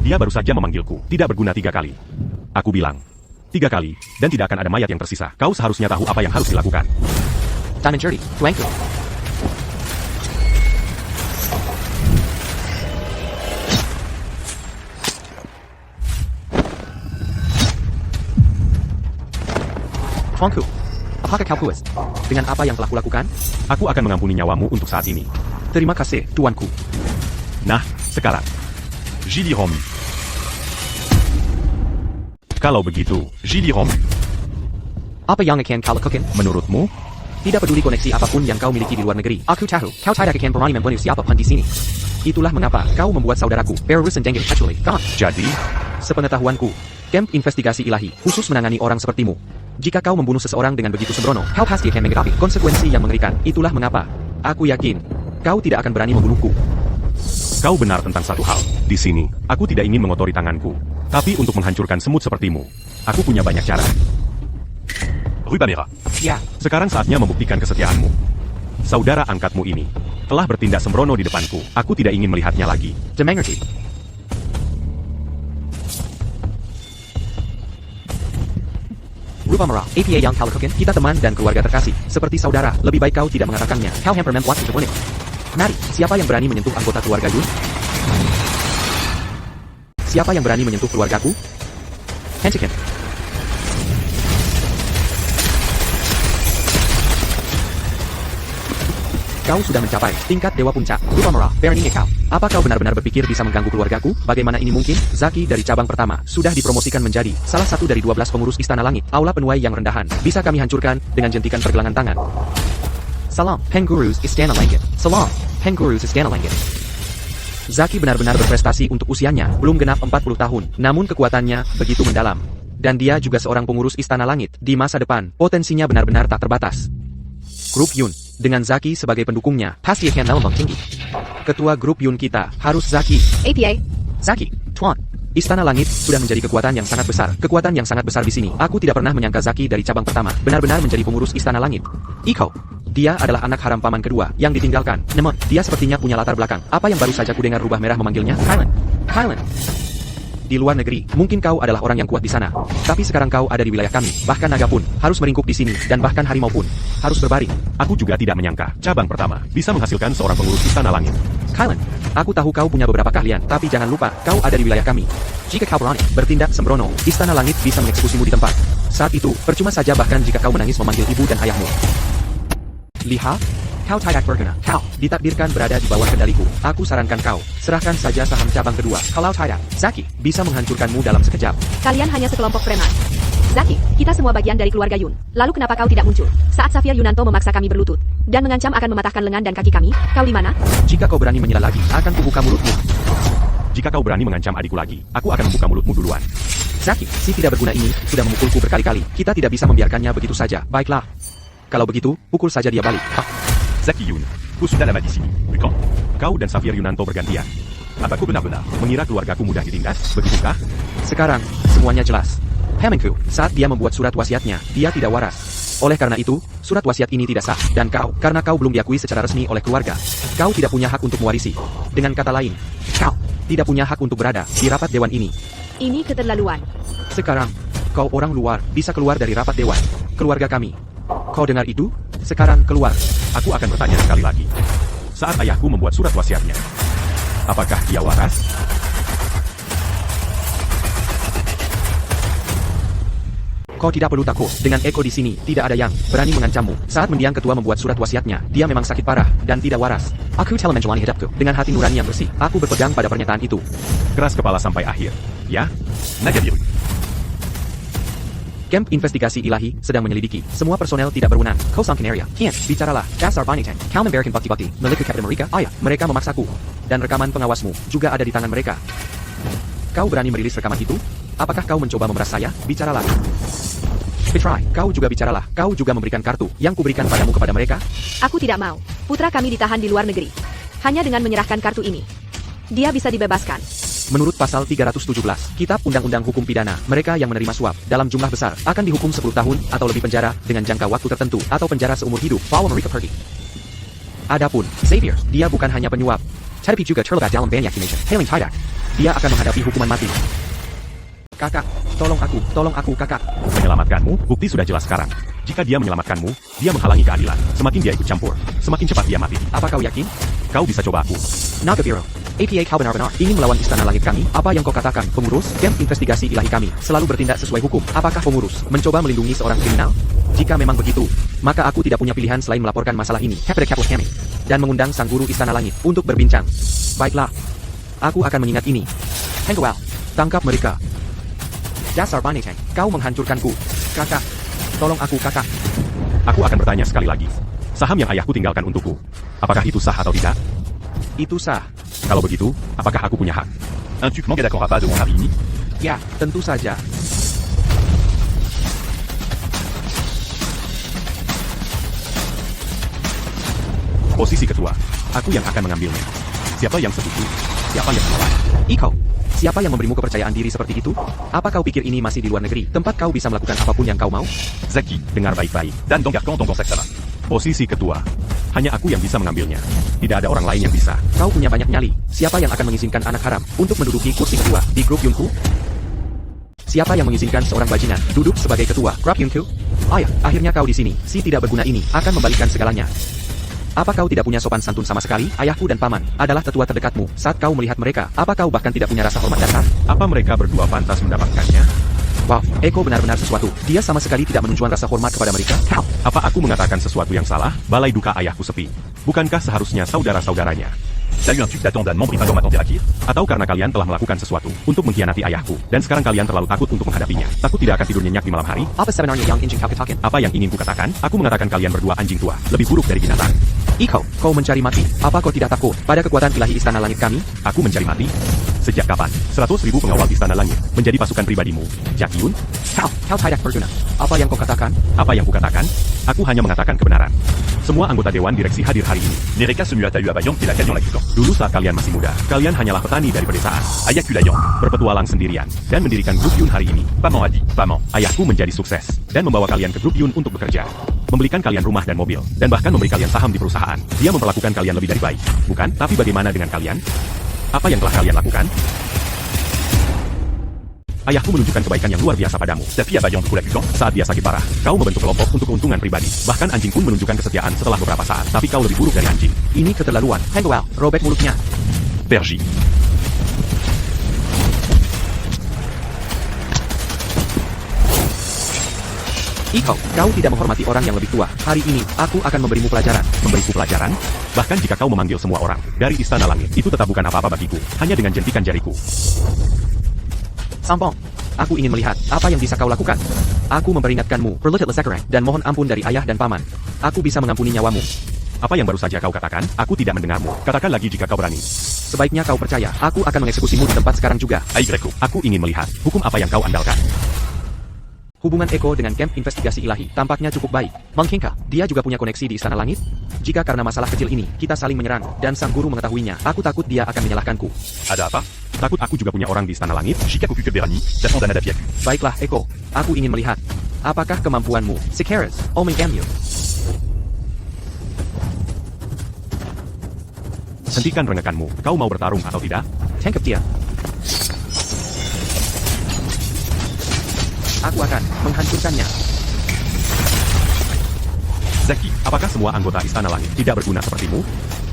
Dia baru saja memanggilku, tidak berguna 3 kali. Aku bilang, 3 kali, dan tidak akan ada mayat yang tersisa. Kau seharusnya tahu apa yang harus dilakukan. Time and Journey, Tuanku. Tuanku, apakah kau puas dengan apa yang telah kulakukan? Aku akan mengampuni nyawamu untuk saat ini. Terima kasih, Tuanku. Nah, sekarang. Jidi Homi. Kalau begitu, Jidi Homi. Apa yang akan kau lakukan? Menurutmu? Tidak peduli koneksi apapun yang kau miliki di luar negeri. Aku tahu, kau tidak akan berani membunuh siapapun di sini. Itulah mengapa kau membuat saudaraku, Berurusan Dengen kecuali kau. Jadi, Sepengetahuanku, kamp investigasi ilahi khusus menangani orang sepertimu. Jika kau membunuh seseorang dengan begitu sembrono, kau pasti akan menghadapi konsekuensi yang mengerikan. Itulah mengapa aku yakin kau tidak akan berani membunuhku. kau benar tentang satu hal. Di sini, aku tidak ingin mengotori tanganku. Tapi untuk menghancurkan semut sepertimu, aku punya banyak cara. Rubah merah. Ya, Sekarang saatnya membuktikan kesetiaanmu. Saudara angkatmu ini telah bertindak sembrono di depanku. Aku tidak ingin melihatnya lagi. dimengerti. Rubah merah, APA yang kau lakukan, kita teman dan keluarga terkasih. Seperti saudara, lebih baik kau tidak mengatakannya. Kau hampir membuat itu unik. Mari, siapa yang berani menyentuh anggota keluarga Yun? Siapa yang berani menyentuh keluargaku? Hentikan. Kau sudah mencapai tingkat dewa puncak. Rubah merah, beraninya kau. Apa kau benar-benar berpikir bisa mengganggu keluargaku? Bagaimana ini mungkin? Zaki dari cabang pertama sudah dipromosikan menjadi salah satu dari 12 pengurus Istana Langit. Aula penuai yang rendahan bisa kami hancurkan dengan jentikan pergelangan tangan. Salam, Penggurus Istana Langit. Salam, Penggurus Istana Langit. Zaki benar-benar berprestasi untuk usianya, belum genap 40 tahun. Namun kekuatannya begitu mendalam. Dan dia juga seorang pengurus Istana Langit. Di masa depan, potensinya benar-benar tak terbatas. Grup Yun, dengan Zaki sebagai pendukungnya, pasti akan melambung tinggi. Ketua grup Yun kita harus Zaki. APA. Zaki, Tuan. Istana Langit sudah menjadi kekuatan yang sangat besar. Kekuatan yang sangat besar di sini. Aku tidak pernah menyangka Zaki dari cabang pertama benar-benar menjadi pengurus Istana Langit. Iko. Dia adalah anak haram paman kedua yang ditinggalkan. Namun, dia sepertinya punya latar belakang. Apa yang baru saja kudengar Rubah Merah memanggilnya? Kailan. Kailan. Di luar negeri, mungkin kau adalah orang yang kuat di sana. Tapi sekarang kau ada di wilayah kami. Bahkan naga pun harus meringkuk di sini, dan bahkan harimau pun harus berbaring. Aku juga tidak menyangka cabang pertama bisa menghasilkan seorang pengurus Istana Langit. Kailan, aku tahu kau punya beberapa keahlian, tapi jangan lupa, kau ada di wilayah kami. Jika kau berani bertindak sembrono, Istana Langit bisa mengeksekusimu di tempat. Saat itu, percuma saja bahkan jika kau menangis memanggil ibu dan ayahmu. Lihat, Kau tidak berguna. Kau ditakdirkan berada di bawah kendaliku. Aku sarankan kau, serahkan saja saham cabang kedua. Kalau tidak, Zaki bisa menghancurkanmu dalam sekejap. Kalian hanya sekelompok preman. Zaki, kita semua bagian dari keluarga Yun. Lalu kenapa kau tidak muncul? Saat Safir Yunanto memaksa kami berlutut dan mengancam akan mematahkan lengan dan kaki kami, kau di mana? Jika kau berani menyela lagi, akan kubuka mulutmu. Jika kau berani mengancam adikku lagi, aku akan membuka mulutmu duluan. Zaki, si tidak berguna ini sudah memukulku berkali-kali. Kita tidak bisa membiarkannya begitu saja. Baiklah. Kalau begitu, pukul saja dia balik. Zaki Yun, ku sudah lama di sini, bukan? Kau dan Safir Yunanto bergantian. Apa kau benar-benar mengira keluargaku mudah ditindas, begitukah? Sekarang, semuanya jelas. Hemengku, saat dia membuat surat wasiatnya, dia tidak waras. Oleh karena itu, surat wasiat ini tidak sah. Dan kau, karena kau belum diakui secara resmi oleh keluarga, kau tidak punya hak untuk mewarisi. Dengan kata lain, kau tidak punya hak untuk berada di rapat dewan ini. Ini keterlaluan. Sekarang, kau orang luar bisa keluar dari rapat dewan. Keluarga kami. Kau dengar itu? Sekarang keluar. Aku akan bertanya sekali lagi. Saat ayahku membuat surat wasiatnya, apakah dia waras? Kau tidak perlu takut. Dengan Eko di sini, tidak ada yang berani mengancammu. Saat mendiang ketua membuat surat wasiatnya, dia memang sakit parah dan tidak waras. Aku telah menjalani hidupku dengan hati nurani yang bersih. Aku berpegang pada pernyataan itu. Keras kepala sampai akhir. Ya? Naga biru. Camp investigasi ilahi sedang menyelidiki. Semua personel tidak berwenang. Kau Sunken Area. Kian, bicaralah. Dasar Banitan. Kau memberikan bukti-bukti milik Captain Amerika. Ayah, mereka memaksaku. Dan rekaman pengawasmu juga ada di tangan mereka. Kau berani merilis rekaman itu? Apakah kau mencoba memeras saya? Bicaralah. Petrai, kau juga bicaralah. Kau juga memberikan kartu yang kuberikan padamu kepada mereka? Aku tidak mau. Putra kami ditahan di luar negeri. Hanya dengan menyerahkan kartu ini, dia bisa dibebaskan. Menurut pasal 317, Kitab Undang-Undang Hukum Pidana, mereka yang menerima suap dalam jumlah besar akan dihukum 10 tahun atau lebih penjara dengan jangka waktu tertentu atau penjara seumur hidup. Paul Mereka pergi. Adapun Xavier, dia bukan hanya penyuap, tetapi juga terlibat dalam banyak machination. Hailing tidak. Dia akan menghadapi hukuman mati. Kakak, tolong aku kakak. Menyelamatkanmu, bukti sudah jelas sekarang. Jika dia menyelamatkanmu, dia menghalangi keadilan. Semakin dia ikut campur, semakin cepat dia mati. Apa kau yakin? Kau bisa coba aku. Naga Biru, APA kau benar-benar ingin melawan istana langit kami? Apa yang kau katakan, pengurus? Camp investigasi ilahi kami selalu bertindak sesuai hukum. Apakah pengurus mencoba melindungi seorang kriminal? Jika memang begitu, maka aku tidak punya pilihan selain melaporkan masalah ini kepada Kapus kami dan mengundang sang guru istana langit untuk berbincang. Baiklah, aku akan mengingat ini. Henggual, tangkap mereka. Dasar Banitan, kau menghancurkanku. Kakak, tolong aku kakak. Aku akan bertanya sekali lagi. Saham yang ayahku tinggalkan untukku, apakah itu sah atau tidak? Itu sah. Kalau begitu, apakah aku punya hak? Tu manques d'accord pas de mon avis ini? Ya, tentu saja. Posisi ketua, aku yang akan mengambilnya. Siapa yang setuju? Siapa yang menolak? Iko, siapa yang memberimu kepercayaan diri seperti itu? Apa kau pikir ini masih di luar negeri, tempat kau bisa melakukan apapun yang kau mau? Zaki, dengar baik-baik. Dan donggarkan tongkong seksama. Posisi ketua, hanya aku yang bisa mengambilnya. Tidak ada orang lain yang bisa. Kau punya banyak nyali. Siapa yang akan mengizinkan anak haram untuk menduduki kursi ketua di grup Yunku? Siapa yang mengizinkan seorang bajingan duduk sebagai ketua grup Yunku? Ayah, akhirnya kau di sini. Si tidak berguna ini akan membalikkan segalanya. Apa kau tidak punya sopan santun sama sekali? Ayahku dan paman adalah tetua terdekatmu. Saat kau melihat mereka, apa kau bahkan tidak punya rasa hormat dasar? Apa mereka berdua pantas mendapatkannya? Wow, Eko benar-benar sesuatu. Dia sama sekali tidak menunjukkan rasa hormat kepada mereka. Kau. Apa aku mengatakan sesuatu yang salah? Balai duka ayahku sepi. Bukankah seharusnya saudara-saudaranya? Atau karena kalian telah melakukan sesuatu untuk mengkhianati ayahku, dan sekarang kalian terlalu takut untuk menghadapinya. Takut tidak akan tidur nyenyak di malam hari? Apa sebenarnya yang ingin kau katakan? Apa yang ingin kukatakan? Aku mengatakan kalian berdua anjing tua, lebih buruk dari binatang. Iko, kau mencari mati. Apa kau tidak takut pada kekuatan ilahi istana langit kami? Aku mencari mati? Sejak kapan? 100.000 pengawal istana langit menjadi pasukan pribadimu, Jack Yun? Kau tidak berguna. Apa yang kau katakan? Apa yang kukatakan? Aku hanya mengatakan kebenaran. Semua anggota Dewan Direksi hadir hari ini. Dulu saat kalian masih muda, kalian hanyalah petani dari pedesaan. Berpetualang sendirian, dan mendirikan grup Yun hari ini. Ayahku menjadi sukses, dan membawa kalian ke grup Yun untuk bekerja. Membelikan kalian rumah dan mobil, dan bahkan memberi kalian saham di perusahaan. Dia memperlakukan kalian lebih dari baik, bukan? Tapi bagaimana dengan kalian? Apa yang telah kalian lakukan? Ayahku menunjukkan kebaikan yang luar biasa padamu. Saat dia sakit parah, kau membentuk kelompok untuk keuntungan pribadi. Bahkan anjing pun menunjukkan kesetiaan setelah beberapa saat. Tapi kau lebih buruk dari anjing. Ini keterlaluan. Henggual, robek mulutnya. Pergi. Iko, kau tidak menghormati orang yang lebih tua. Hari ini, aku akan memberimu pelajaran. Memberiku pelajaran? Bahkan jika kau memanggil semua orang dari Istana Langit, itu tetap bukan apa-apa bagiku. Hanya dengan jentikan jariku. Sampong, aku ingin melihat apa yang bisa kau lakukan. Aku memperingatkanmu, Perlutit Lesekereng, dan mohon ampun dari ayah dan paman. Aku bisa mengampuni nyawamu. Apa yang baru saja kau katakan? Aku tidak mendengarmu. Katakan lagi jika kau berani. Sebaiknya kau percaya, aku akan mengeksekusimu di tempat sekarang juga. Aigreku, aku ingin melihat hukum apa yang kau andalkan. Hubungan Eko dengan kamp investigasi ilahi tampaknya cukup baik. Mungkinkah dia juga punya koneksi di Istana Langit? Jika karena masalah kecil ini, kita saling menyerang, dan sang guru mengetahuinya, aku takut dia akan menyalahkanku. Ada apa? Takut aku juga punya orang di Istana Langit? Jika kuku berani, datang dan ada pihak. Baiklah, Eko. Aku ingin melihat. Apakah kemampuanmu, Sikeras, Omen Kamyu? Hentikan rengekanmu. Kau mau bertarung atau tidak? Tangkap dia. Aku akan menghancurkannya. Zeki, apakah semua anggota Istana Langit tidak berguna sepertimu?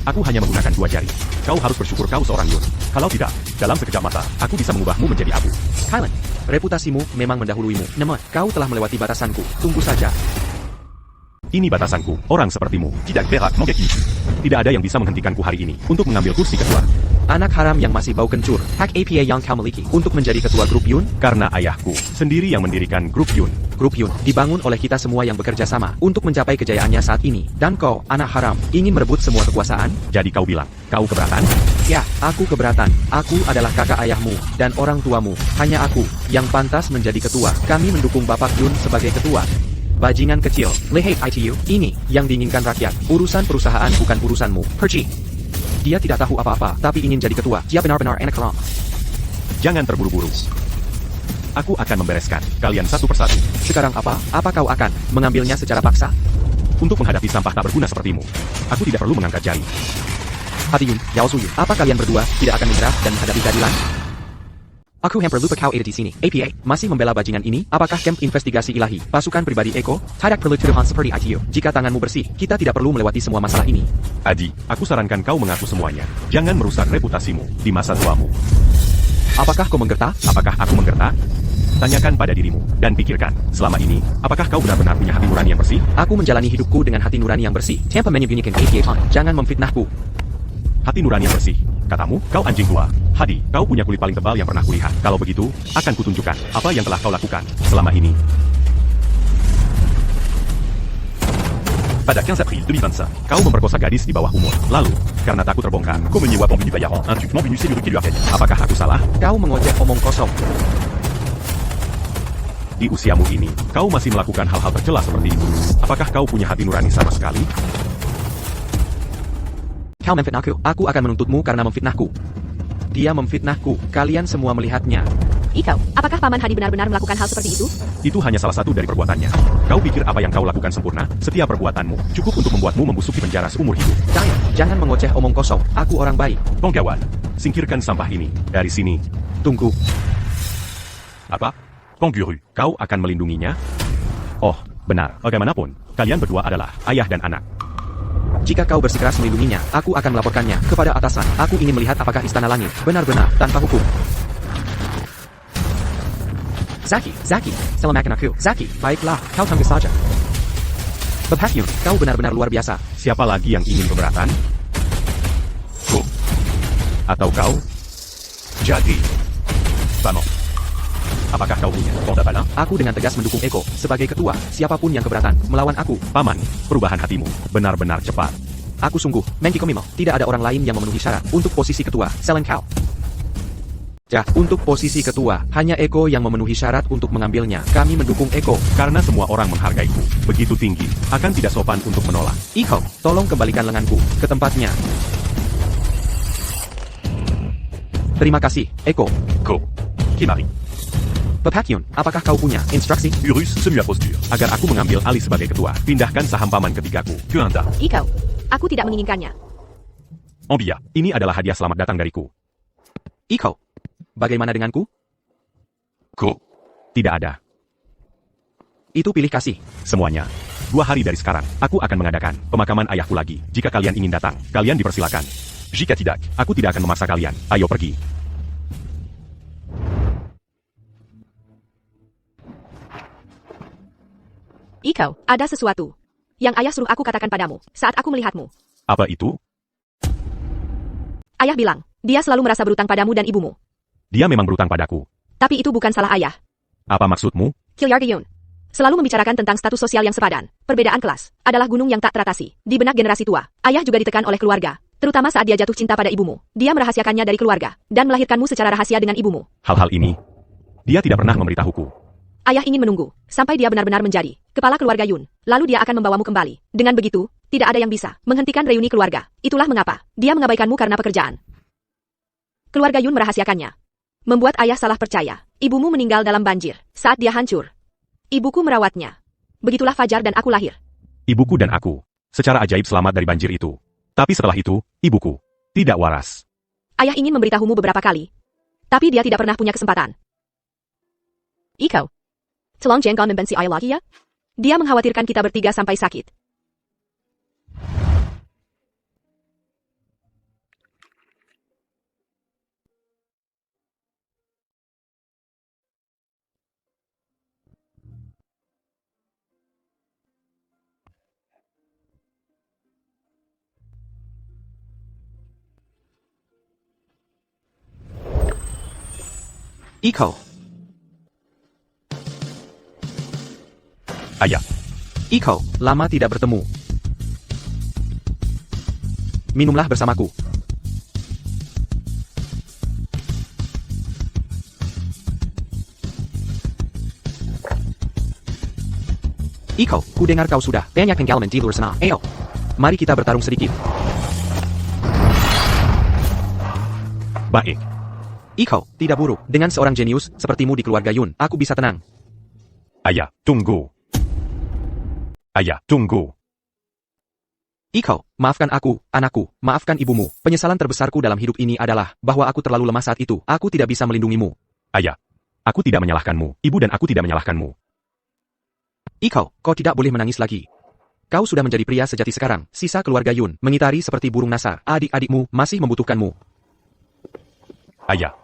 Aku hanya menggunakan 2 jari. Kau harus bersyukur kau seorang Yun. Kalau tidak, dalam sekejap mata, aku bisa mengubahmu menjadi abu. Kylan, reputasimu memang mendahuluimu. Namun, kau telah melewati batasanku. Tunggu saja. Ini batasanku, orang sepertimu. Tidak berak, Mongeki. Tidak ada yang bisa menghentikanku hari ini untuk mengambil kursi ketua. Anak haram yang masih bau kencur, hak APA yang kau miliki untuk menjadi ketua grup Yun. Karena ayahku sendiri yang mendirikan grup Yun. Grup Yun dibangun oleh kita semua yang bekerja sama untuk mencapai kejayaannya saat ini. Dan kau, anak haram, ingin merebut semua kekuasaan? Jadi kau bilang, kau keberatan? Ya, aku keberatan. Aku adalah kakak ayahmu dan orang tuamu. Hanya aku yang pantas menjadi ketua. Kami mendukung Bapak Yun sebagai ketua. Bajingan kecil, lehei ITU, ini yang diinginkan rakyat. Urusan perusahaan bukan urusanmu. Perci. Dia tidak tahu apa-apa, tapi ingin jadi ketua. Dia benar-benar anak haram. Jangan terburu-buru. Aku akan membereskan kalian satu persatu. Sekarang apa? Apa kau akan mengambilnya secara paksa? Untuk menghadapi sampah tak berguna sepertimu, aku tidak perlu mengangkat jari. Hati Yun, Yao Suyu, apa kalian berdua tidak akan menyerah dan menghadapi keadilan? Aku hampir lupa kau ada di sini. APA, masih membela bajingan ini? Apakah kamp investigasi ilahi, pasukan pribadi Eko, tidak perlu tuduhan seperti ITU? Jika tanganmu bersih, kita tidak perlu melewati semua masalah ini. Adi, aku sarankan kau mengaku semuanya. Jangan merusak reputasimu di masa tuamu. Apakah kau menggerta? Apakah aku menggerta? Tanyakan pada dirimu, dan pikirkan, selama ini, apakah kau benar-benar punya hati nurani yang bersih? Aku menjalani hidupku dengan hati nurani yang bersih. Tanpa menyembunyikan APA, jangan memfitnahku. Hati nurani yang bersih. Katamu, kau anjing tua. Hadi, kau punya kulit paling tebal yang pernah kulihat. Kalau begitu, akan kutunjukkan apa yang telah kau lakukan selama ini. Pada 15 April 2025, kau memperkosa gadis di bawah umur. Lalu, karena takut terbongkar, kau menyewa pembunuh bayaran, un truc non venu sécurité lui appelle. Apakah aku salah? Kau mengoceh omong kosong. Di usiamu ini, kau masih melakukan hal-hal tercela seperti itu. Apakah kau punya hati nurani sama sekali? Kau memfitnahku. Aku akan menuntutmu karena memfitnahku. Dia memfitnahku. Kalian semua melihatnya. Iko, apakah Paman Hadi benar-benar melakukan hal seperti itu? Itu hanya salah satu dari perbuatannya. Kau pikir apa yang kau lakukan sempurna? Setiap perbuatanmu cukup untuk membuatmu membusuk di penjara seumur hidup. Jangan mengoceh omong kosong. Aku orang baik. Penggawan, singkirkan sampah ini dari sini. Tunggu. Apa? Pengguru, kau akan melindunginya? Oh, benar. Bagaimanapun, kalian berdua adalah ayah dan anak. Jika kau bersikeras melindunginya, aku akan melaporkannya kepada atasan. Aku ingin melihat apakah Istana Langit benar-benar tanpa hukum. Zaki, selamatkan aku. Zaki, baiklah, kau tunggu saja. Bapak Yun, kau benar-benar luar biasa. Siapa lagi yang ingin keberatan? Ku. Atau kau? Jadi. Vamos. Apakah kau punya tanda bala? Aku dengan tegas mendukung Eko sebagai ketua. Siapapun yang keberatan melawan aku. Paman, perubahan hatimu benar-benar cepat. Aku sungguh, Menki Komimo, tidak ada orang lain yang memenuhi syarat untuk posisi ketua. Selain kau. Ya, untuk posisi ketua, hanya Eko yang memenuhi syarat untuk mengambilnya. Kami mendukung Eko. Karena semua orang menghargaiku begitu tinggi, akan tidak sopan untuk menolak. Iko, tolong kembalikan lenganku ke tempatnya. Terima kasih, Eko. Go. Kimari. Bapak Yun, apakah kau punya instruksi? Urus semua postur. Agar aku mengambil alih sebagai ketua, pindahkan saham paman ketigaku ke Anda. Iko, aku tidak menginginkannya. Ombia, ini adalah hadiah selamat datang dariku. Iko, bagaimana denganku? Go. Tidak ada. Itu pilih kasih. Semuanya. 2 hari dari sekarang, aku akan mengadakan pemakaman ayahku lagi. Jika kalian ingin datang, kalian dipersilakan. Jika tidak, aku tidak akan memaksa kalian. Ayo pergi. Iko, ada sesuatu yang ayah suruh aku katakan padamu saat aku melihatmu. Apa itu? Ayah bilang, dia selalu merasa berutang padamu dan ibumu. Dia memang berutang padaku. Tapi itu bukan salah ayah. Apa maksudmu? Kilyargayun selalu membicarakan tentang status sosial yang sepadan. Perbedaan kelas adalah gunung yang tak teratasi. Di benak generasi tua, ayah juga ditekan oleh keluarga. Terutama saat dia jatuh cinta pada ibumu. Dia merahasiakannya dari keluarga dan melahirkanmu secara rahasia dengan ibumu. Hal-hal ini, dia tidak pernah memberitahuku. Ayah ingin menunggu sampai dia benar-benar menjadi kepala keluarga Yun. Lalu dia akan membawamu kembali. Dengan begitu, tidak ada yang bisa menghentikan reuni keluarga. Itulah mengapa dia mengabaikanmu karena pekerjaan. Keluarga Yun merahasiakannya. Membuat ayah salah percaya. Ibumu meninggal dalam banjir saat dia hancur. Ibuku merawatnya. Begitulah Fajar dan aku lahir. Ibuku dan aku, secara ajaib selamat dari banjir itu. Tapi setelah itu, ibuku tidak waras. Ayah ingin memberitahumu beberapa kali. Tapi dia tidak pernah punya kesempatan. Iko. Tolong jangan membenci ayah lagi ya. Dia mengkhawatirkan kita bertiga sampai sakit. Iko. Ayah, Iko, lama tidak bertemu. Minumlah bersamaku. Iko, ku dengar kau sudah banyak pengalaman di luar sana. Ayo, mari kita bertarung sedikit. baik. Iko, tidak buruk. Dengan seorang jenius sepertimu di keluarga Yun, aku bisa tenang. Ayah, tunggu. Ayah, tunggu. Iko, maafkan aku, anakku, maafkan ibumu. Penyesalan terbesarku dalam hidup ini adalah bahwa aku terlalu lemah saat itu. Aku tidak bisa melindungimu. Ayah, aku tidak menyalahkanmu. Ibu dan aku tidak menyalahkanmu. Iko, kau tidak boleh menangis lagi. Kau sudah menjadi pria sejati sekarang. Sisa keluarga Yun mengitari seperti burung nasar. Adik-adikmu masih membutuhkanmu. Ayah.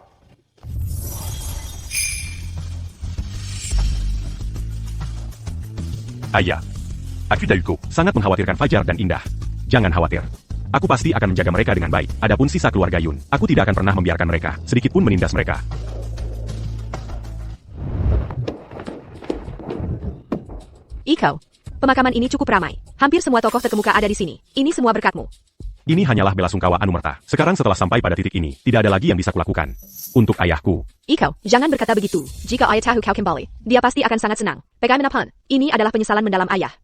Ayah. Aku sangat mengkhawatirkan Fajar dan Indah. Jangan khawatir. Aku pasti akan menjaga mereka dengan baik. Adapun sisa keluarga Yun, aku tidak akan pernah membiarkan mereka sedikit pun menindas mereka. Iko, pemakaman ini cukup ramai. Hampir semua tokoh terkemuka ada di sini. Ini semua berkatmu. Ini hanyalah bela sungkawa Anumerta. Sekarang setelah sampai pada titik ini, tidak ada lagi yang bisa kulakukan. Untuk ayahku. Iko, jangan berkata begitu. Jika ayah tahu kau kembali, dia pasti akan sangat senang. Bagaimanapun, ini adalah penyesalan mendalam ayah.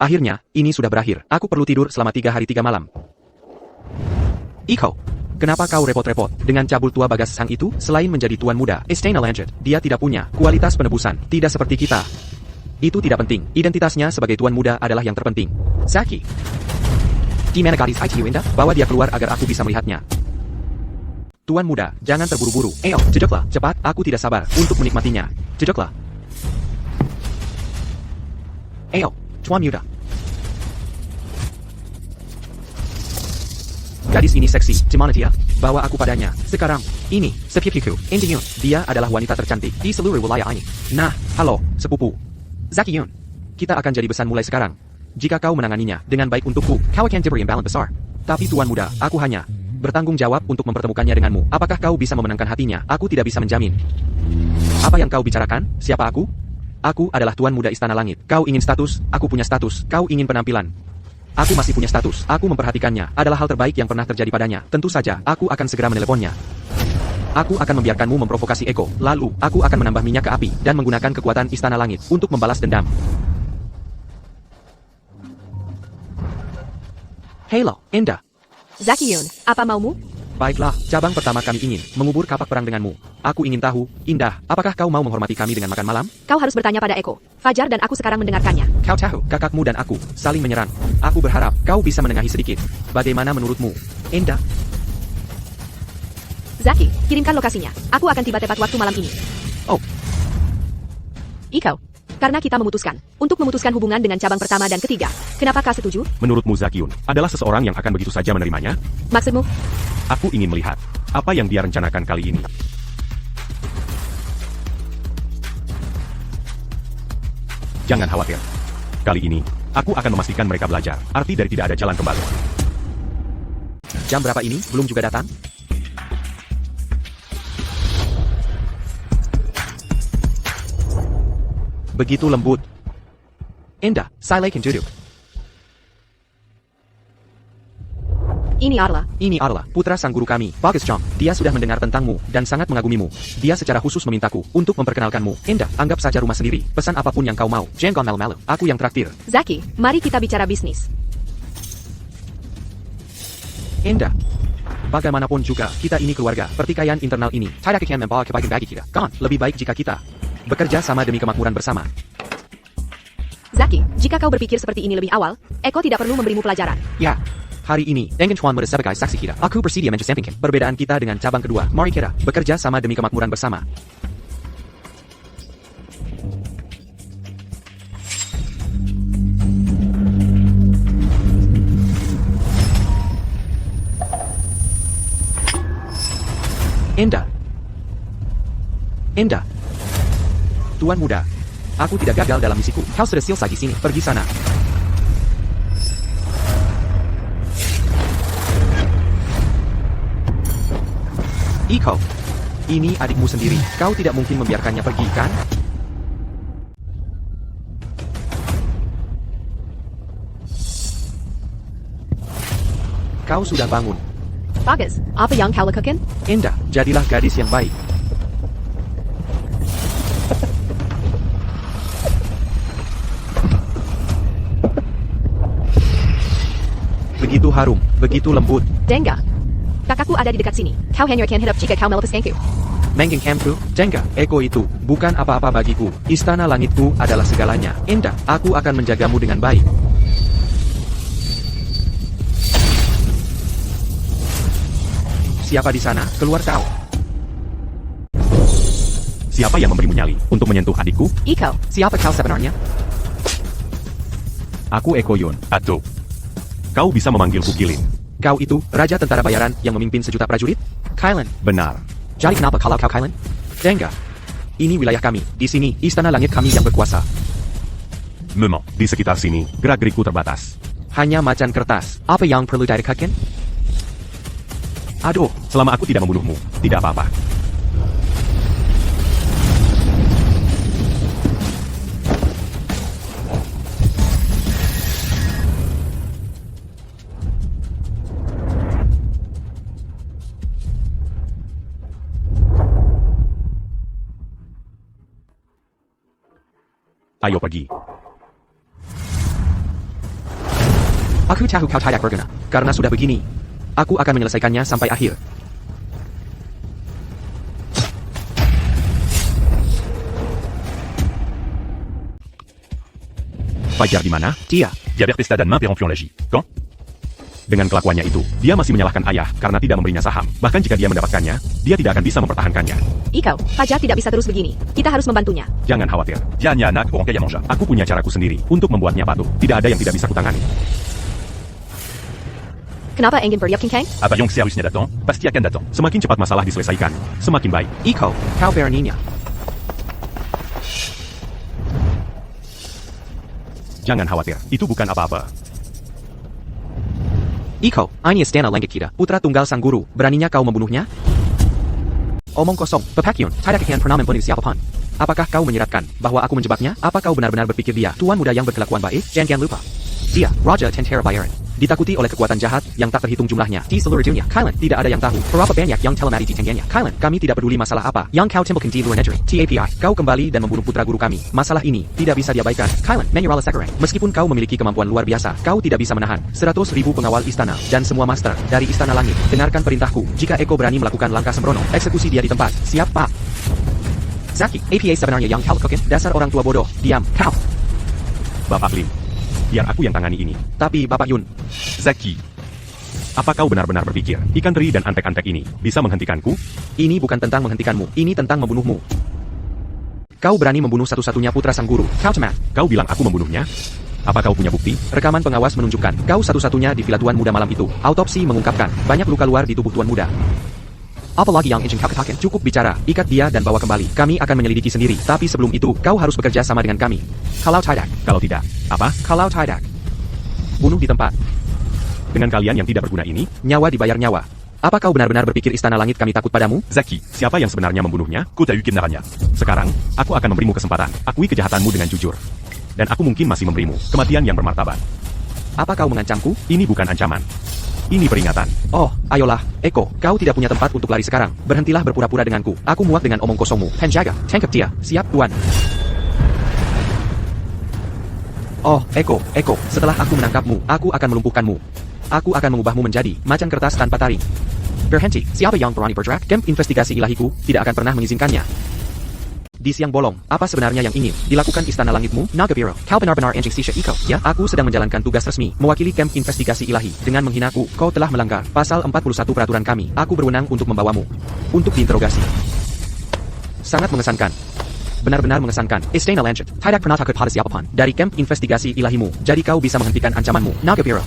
Akhirnya, ini sudah berakhir. Aku perlu tidur selama 3 hari 3 malam. Iko, kenapa kau repot-repot dengan cabul tua bagas sang itu? Selain menjadi tuan muda, Estena Langet, dia tidak punya kualitas penebusan. Tidak seperti kita. Itu tidak penting. Identitasnya sebagai tuan muda adalah yang terpenting. Zaki. Di mana gadis ITU Indah? Bawa dia keluar agar aku bisa melihatnya. Tuan muda, jangan terburu-buru. Ayo, jedoklah, cepat. Aku tidak sabar untuk menikmatinya. Jedoklah. Ayo, tuan muda. Gadis ini seksi, gimana dia? Bawa aku padanya. Sekarang, ini, sepupuku, Indyun. Dia adalah wanita tercantik di seluruh wilayah ini. Nah, halo, sepupu. Zaki Yun. Kita akan jadi besan mulai sekarang. Jika kau menanganinya dengan baik untukku, kau akan diberi imbalan besar. Tapi tuan muda, aku hanya bertanggung jawab untuk mempertemukannya denganmu. Apakah kau bisa memenangkan hatinya? Aku tidak bisa menjamin. Apa yang kau bicarakan? Siapa aku? Aku adalah tuan muda Istana Langit. Kau ingin status, aku punya status. Kau ingin penampilan. Aku masih punya status. Aku memperhatikannya. Adalah hal terbaik yang pernah terjadi padanya. Tentu saja, aku akan segera meneleponnya. Aku akan membiarkanmu memprovokasi Eko. Lalu, aku akan menambah minyak ke api dan menggunakan kekuatan Istana Langit untuk membalas dendam. Halo, Indah. Zaki Yun, apa maumu? Baiklah, cabang pertama kami ingin mengubur kapak perang denganmu. Aku ingin tahu, Indah, apakah kau mau menghormati kami dengan makan malam? Kau harus bertanya pada Eko. Fajar dan aku sekarang mendengarkannya. Kau tahu, kakakmu dan aku saling menyerang. Aku berharap kau bisa menengahi sedikit. Bagaimana menurutmu, Indah? Zaki, kirimkan lokasinya. Aku akan tiba tepat waktu malam ini. Oh, Iko, karena kita memutuskan untuk memutuskan hubungan dengan cabang pertama dan ketiga. Kenapa kau setuju? Menurutmu Zakyun adalah seseorang yang akan begitu saja menerimanya? Maksudmu? Aku ingin melihat apa yang dia rencanakan kali ini. Jangan khawatir. Kali ini, aku akan memastikan mereka belajar arti dari tidak ada jalan kembali. Jam berapa ini? Belum juga datang? Begitu lembut. Indah, Silai can duduk. Ini Ini adalah putra sang guru kami, Bagus Chong. Dia sudah mendengar tentangmu dan sangat mengagumimu. Dia secara khusus memintaku untuk memperkenalkanmu. Indah, anggap saja rumah sendiri. Pesan apapun yang kau mau. Jangan malu-malu. Aku yang traktir. Zaki, mari kita bicara bisnis. Indah. Bagaimanapun juga, kita ini keluarga. Pertikaian internal ini tidak akan membawa kebaikan bagi kita. Kan, lebih baik jika kita bekerja sama demi kemakmuran bersama. Zaki, jika kau berpikir seperti ini lebih awal, Eko tidak perlu memberimu pelajaran. Ya, hari ini, dengan Chuan Muda sebagai saksi kita, aku bersedia mengesampingkan perbedaan kita dengan cabang kedua. Mari kita bekerja sama demi kemakmuran bersama. Indah. Tuan muda, aku tidak gagal dalam misiku. Kau sudah selesai di sini. Pergi sana. Iko, ini adikmu sendiri. Kau tidak mungkin membiarkannya pergi, kan? Kau sudah bangun. Bagus, apa yang kau lakukan? Indah, jadilah gadis yang baik. Begitu harum, begitu lembut. Dengga. Kakakku ada di dekat sini. Kau hanya akan hidup jika kau melepaskanku. Menggeng Campu, Dengga, Eko itu bukan apa-apa bagiku. Istana langitku adalah segalanya. Indah, aku akan menjagamu dengan baik. Siapa di sana? Keluar kau. Siapa yang memberimu nyali untuk menyentuh adikku? Iko, Siapa kau sebenarnya? Aku Eko Yun. Atau, kau bisa memanggilku Kilin. Kau itu raja tentara bayaran yang memimpin sejuta prajurit? Kylan. Benar. Jadi kenapa kalau kau Kylan? Dengga. Ini wilayah kami. Di sini, istana langit kami yang berkuasa. Memang, di sekitar sini, gerak-gerikku terbatas. Hanya macan kertas. Apa yang perlu direkatkan? Aduh, selama aku tidak membunuhmu, tidak apa-apa. Ayo pergi. Aku tahu kau tidak berguna. Karena sudah begini, aku akan menyelesaikannya sampai akhir. Fajar di mana? Dia. Diabetes dan m'interrompions lagi. Quand? Dengan kelakuannya itu, dia masih menyalahkan ayah karena tidak memberinya saham. Bahkan jika dia mendapatkannya, dia tidak akan bisa mempertahankannya. Iko, Fajar tidak bisa terus begini. Kita harus membantunya. Jangan khawatir. Aku punya caraku sendiri untuk membuatnya patuh. Tidak ada yang tidak bisa kutangani. Kenapa ingin beryakin Kang? Apa yang seharusnya datang, pasti akan datang. Semakin cepat masalah diselesaikan, semakin baik. Iko, kau beraninya. Jangan khawatir, itu bukan apa-apa. Iko, ini istana langit kita. Putra tunggal sang guru. Beraninya kau membunuhnya? Omong kosong, Pepakyun, tidak akan pernah membunuh siapapun. Apakah kau menyiratkan bahwa aku menjebaknya? Apa kau benar-benar berpikir dia tuan muda yang berkelakuan baik? Jangan lupa. Dia, Raja Tentera Bayaran. Ditakuti oleh kekuatan jahat yang tak terhitung jumlahnya di seluruh dunia. Kylan, tidak ada yang tahu berapa banyak yang telah mati di tangannya. Kylan, kami tidak peduli masalah apa yang kau timbulkan di luar negeri. TAPI, kau kembali dan membunuh putra guru kami. Masalah ini tidak bisa diabaikan. Kylan, Menurala Sekarang, meskipun kau memiliki kemampuan luar biasa, kau tidak bisa menahan 100.000 pengawal istana dan semua master dari istana langit. Dengarkan perintahku. Jika Eko berani melakukan langkah sembrono, eksekusi dia di tempat. Siap, Pak. Zaki, APA sebenarnya yang kau lakukan. Dasar orang tua bodoh. Diam, kau. Bapak Lim, biar aku yang tangani ini. Tapi Bapak Yun, Zaki, apa kau benar-benar berpikir ikan teri dan antek-antek ini bisa menghentikanku? ini bukan tentang menghentikanmu, ini tentang membunuhmu. Kau berani membunuh satu-satunya putra sang guru. Kau cemat. Kau bilang aku membunuhnya? Apa kau punya bukti? Rekaman pengawas menunjukkan kau satu-satunya di villa Tuan Muda malam itu. Autopsi mengungkapkan banyak luka luar di tubuh Tuan Muda. Apalagi yang ingin kau katakan? Cukup bicara, ikat dia dan bawa kembali. Kami akan menyelidiki sendiri, tapi sebelum itu, kau harus bekerja sama dengan kami. Kalau tidak, Kalau tidak, apa? kalau tidak, bunuh di tempat. Dengan kalian yang tidak berguna ini, Nyawa dibayar nyawa. Apa kau benar-benar berpikir istana langit kami takut padamu? Zaki, siapa yang sebenarnya membunuhnya? Ku tahu kebenarannya. Sekarang, aku akan memberimu kesempatan. Akui kejahatanmu dengan jujur. Dan aku mungkin masih memberimu kematian yang bermartabat. Apa kau mengancamku? Ini bukan ancaman. Ini peringatan. Oh, ayolah, Eko, kau tidak punya tempat untuk lari sekarang. Berhentilah berpura-pura denganku. Aku muak dengan omong kosongmu. Penjaga, tangkap dia. Siap, Tuan. Oh, Eko, setelah aku menangkapmu, aku akan melumpuhkanmu. Aku akan mengubahmu menjadi macan kertas tanpa taring. Berhenti, siapa yang berani bergerak? Camp investigasi ilahiku tidak akan pernah mengizinkannya. Di siang bolong, apa sebenarnya yang ingin dilakukan istana langitmu? Naga Biru, kau benar-benar anjing Sisha Iko, ya? Aku sedang menjalankan tugas resmi, mewakili camp investigasi ilahi. Dengan menghinaku, kau telah melanggar pasal 41 peraturan kami. Aku berwenang untuk membawamu untuk diinterogasi. Sangat mengesankan. Benar-benar mengesankan. Istana lanjut. Tidak pernah takut pada siapapun dari camp investigasi ilahimu. Jadi kau bisa menghentikan ancamanmu. Naga Biru.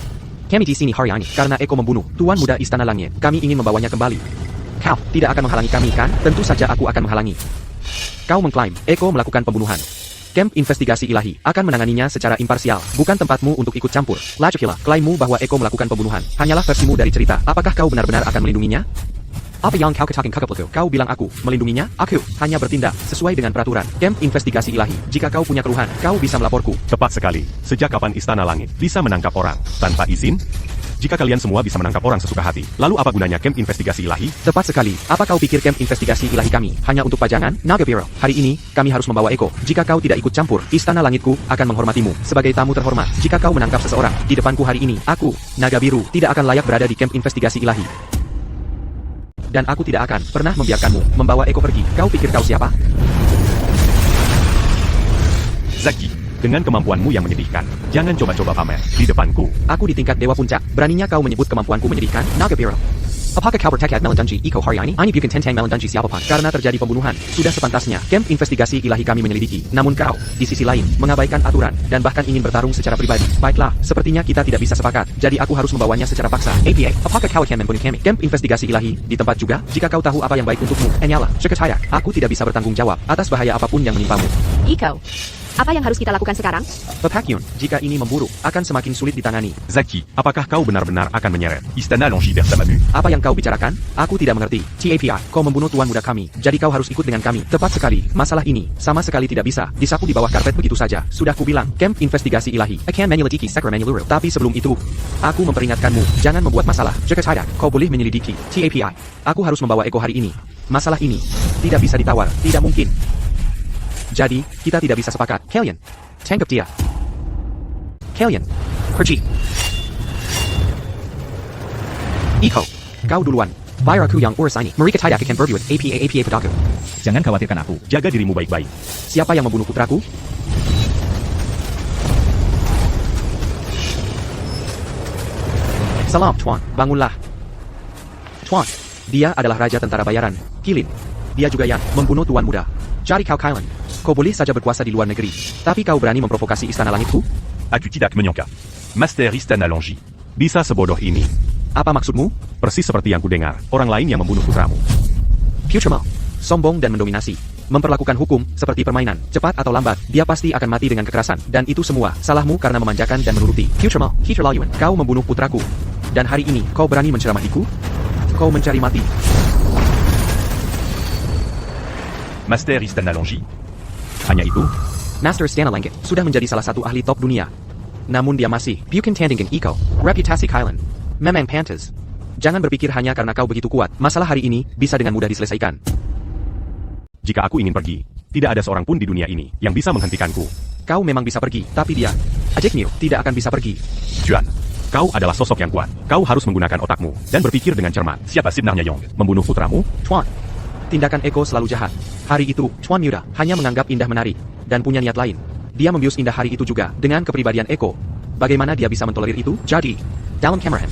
Kami di sini hari ini karena Eko membunuh Tuan Muda Istana Langit. Kami ingin membawanya kembali. Kau tidak akan menghalangi kami, kan? Tentu saja aku akan menghalangi. Kau mengklaim Eko melakukan pembunuhan. Camp investigasi ilahi akan menanganinya secara imparsial. Bukan tempatmu untuk ikut campur. Lajukila, klaimmu bahwa Eko melakukan pembunuhan hanyalah versimu dari cerita. Apakah kau benar-benar akan melindunginya? Apa yang kau katakan kakak? Kau bilang aku melindunginya? Aku hanya bertindak sesuai dengan peraturan camp investigasi ilahi. Jika kau punya keluhan, kau bisa melaporku. Tepat sekali. Sejak kapan Istana Langit bisa menangkap orang tanpa izin? Jika kalian semua bisa menangkap orang sesuka hati, lalu apa gunanya camp investigasi ilahi? Tepat sekali. Apa kau pikir camp investigasi ilahi kami hanya untuk pajangan? Naga Biru, hari ini kami harus membawa Eko. Jika kau tidak ikut campur, Istana Langitku akan menghormatimu sebagai tamu terhormat. Jika kau menangkap seseorang di depanku hari ini, aku, Naga Biru, tidak akan layak berada di camp investigasi ilahi. Dan aku tidak akan pernah membiarkanmu membawa Eko pergi. Kau pikir kau siapa? Zaki, dengan kemampuanmu yang menyedihkan, jangan coba-coba pamer di depanku. Aku di tingkat Dewa Puncak. Beraninya kau menyebut kemampuanku menyedihkan? Naga Biru. Apakah kau bertekad melandungi Eko hari ini? Ini bukan tentang melandungi siapapun. Karena terjadi pembunuhan, sudah sepantasnya camp investigasi ilahi kami menyelidiki. Namun kau, di sisi lain, mengabaikan aturan, dan bahkan ingin bertarung secara pribadi. Baiklah, sepertinya kita tidak bisa sepakat. Jadi aku harus membawanya secara paksa. APA, apakah kau akan membunuh kami? Camp investigasi ilahi, di tempat juga? Jika kau tahu apa yang baik untukmu, Enyala, Seketaya, aku tidak bisa bertanggung jawab atas bahaya apapun yang menimpamu. Iko, apa yang harus kita lakukan sekarang? Pepakyun, jika ini memburuk, akan semakin sulit ditangani. Zaki, apakah kau benar-benar akan menyeret Istana Longji bersamamu? Apa yang kau bicarakan? Aku tidak mengerti. TAPI, kau membunuh tuan muda kami, jadi kau harus ikut dengan kami. Tepat sekali, masalah ini sama sekali tidak bisa disapu di bawah karpet begitu saja. Sudah kubilang, camp investigasi ilahi akan menyelidiki sekre menyeluruh. Tapi sebelum itu, aku memperingatkanmu, jangan membuat masalah. Jika tidak, kau boleh menyelidiki. TAPI, aku harus membawa Eko hari ini. Masalah ini tidak bisa ditawar, tidak mungkin. Jadi, kita tidak bisa sepakat. Kalian, tangkap dia. Kalian, pergi. Iko, kau duluan. Bayar aku yang urus ini. Mereka tidak akan berbuat APA padaku. Jangan khawatirkan aku. Jaga dirimu baik-baik. Siapa yang membunuh putraku? Salam, Tuan. Bangunlah. Tuan, dia adalah raja tentara bayaran, Kilin. Dia juga yang membunuh tuan muda. Jadi kau Kailan. Kau boleh saja berkuasa di luar negeri, tapi kau berani memprovokasi Istana Langitku? Aku tidak menyangka. Master Istana Longji bisa sebodoh ini. Apa maksudmu? Persis seperti yang kudengar, orang lain yang membunuh putramu. Putrama, sombong dan mendominasi. Memperlakukan hukum seperti permainan. Cepat atau lambat, dia pasti akan mati dengan kekerasan. Dan itu semua salahmu karena memanjakan dan menuruti. Putrama, keterlaluan. Kau membunuh putraku. Dan hari ini, kau berani menceramahiku? Kau mencari mati. Master Istana Longji. Hanya itu? Master Istana Langit sudah menjadi salah satu ahli top dunia. Namun dia masih bukan tandingan Iko. Reputasi Kailan memang pantas. Jangan berpikir hanya karena kau begitu kuat, masalah hari ini bisa dengan mudah diselesaikan. Jika aku ingin pergi, tidak ada seorang pun di dunia ini yang bisa menghentikanku. Kau memang bisa pergi, tapi dia, Ajikmir, tidak akan bisa pergi. Juan, kau adalah sosok yang kuat. Kau harus menggunakan otakmu dan berpikir dengan cermat. Siapa sebenarnya yang membunuh putramu? Tuan, tindakan Eko selalu jahat. Hari itu, Tuan Muda hanya menganggap indah menarik, dan punya niat lain. Dia membius indah hari itu juga, dengan kepribadian Eko. Bagaimana dia bisa mentolerir itu? Jadi, dalam Cameron,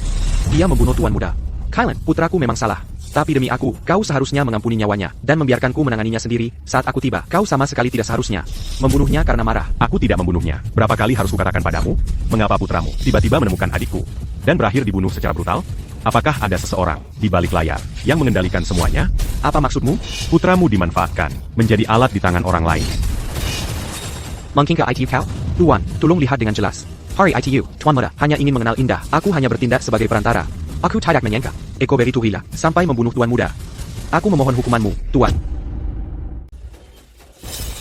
dia membunuh Tuan Muda. Kailan, putraku memang salah. Tapi demi aku, kau seharusnya mengampuni nyawanya, dan membiarkanku menanganinya sendiri, saat aku tiba. Kau sama sekali tidak seharusnya membunuhnya karena marah. Aku tidak membunuhnya. Berapa kali harus kukatakan padamu? Mengapa putramu tiba-tiba menemukan adikku dan berakhir dibunuh secara brutal? Apakah ada seseorang di balik layar yang mengendalikan semuanya? Apa maksudmu? Putramu dimanfaatkan menjadi alat di tangan orang lain. Mungkinkah ITU kau? Tuan, tolong lihat dengan jelas. Hari ITU, Tuan Muda hanya ingin mengenal Indah. Aku hanya bertindak sebagai perantara. Aku tidak menyangka. Eko begitu gila sampai membunuh Tuan Muda. Aku memohon hukumanmu, Tuan.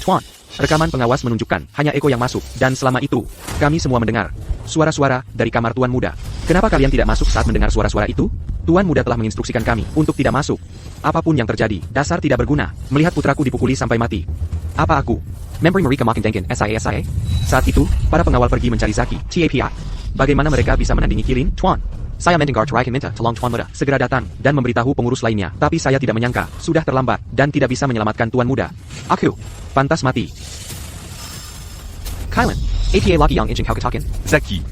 Tuan, rekaman pengawas menunjukkan hanya Eko yang masuk, dan selama itu, kami semua mendengar suara-suara dari kamar Tuan Muda. Kenapa kalian tidak masuk saat mendengar suara-suara itu? Tuan Muda telah menginstruksikan kami untuk tidak masuk. Apapun yang terjadi, dasar tidak berguna. Melihat putraku dipukuli sampai mati. Apa aku? Memberi mereka makin dengkin SIA? Saat itu, para pengawal pergi mencari Zaki, TAPI. Bagaimana mereka bisa menandingi Kilin, Tuan? Saya mendengar terakhir minta tolong Tuan Muda segera datang dan memberitahu pengurus lainnya. Tapi saya tidak menyangka, sudah terlambat, dan tidak bisa menyelamatkan Tuan Muda. Aku pantas mati. Kylan, APA laki yang ingin kau katakan. Zaki,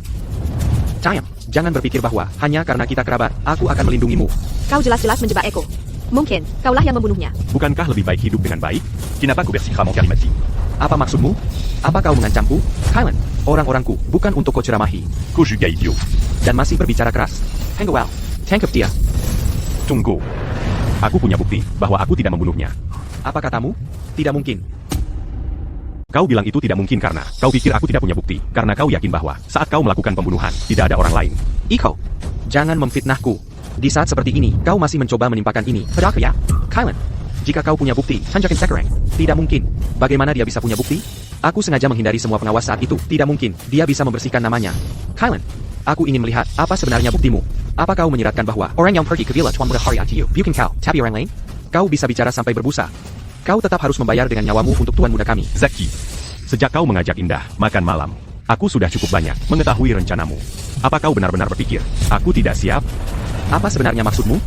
Diam, jangan berpikir bahwa hanya karena kita kerabat, aku akan melindungimu. Kau jelas-jelas menjebak Eko. Mungkin, kaulah yang membunuhnya. bukankah lebih baik hidup dengan baik? Kenapa kau bersihkan kalimati? Apa maksudmu? Apa kau mengancamku? Kylan, orang-orangku bukan untuk kau ceramahi. Kau juga idiot. Dan masih berbicara keras. Hengwell, tangkap dia. Tunggu. Aku punya bukti bahwa aku tidak membunuhnya. Apa katamu? Tidak mungkin. Kau bilang itu tidak mungkin karena kau pikir aku tidak punya bukti. Karena kau yakin bahwa saat kau melakukan pembunuhan, tidak ada orang lain. Iko, jangan memfitnahku. Di saat seperti ini, kau masih mencoba menimpakan ini padaku ya? Kylan, jika kau punya bukti, tanjakan sekarang. Tidak mungkin. Bagaimana dia bisa punya bukti? Aku sengaja menghindari semua pengawas saat itu. Tidak mungkin. Dia bisa membersihkan namanya. Kylan, aku ingin melihat apa sebenarnya buktimu. Apa kau menyiratkan bahwa orang yang pergi ke Villa Tuan Muda hari ITU bukan kau, tapi orang lain? Kau bisa bicara sampai berbusa. Kau tetap harus membayar dengan nyawamu untuk Tuan Muda kami. Zaki, sejak kau mengajak Indah makan malam, aku sudah cukup banyak mengetahui rencanamu. Apa kau benar-benar berpikir aku tidak siap? Apa sebenarnya maksudmu?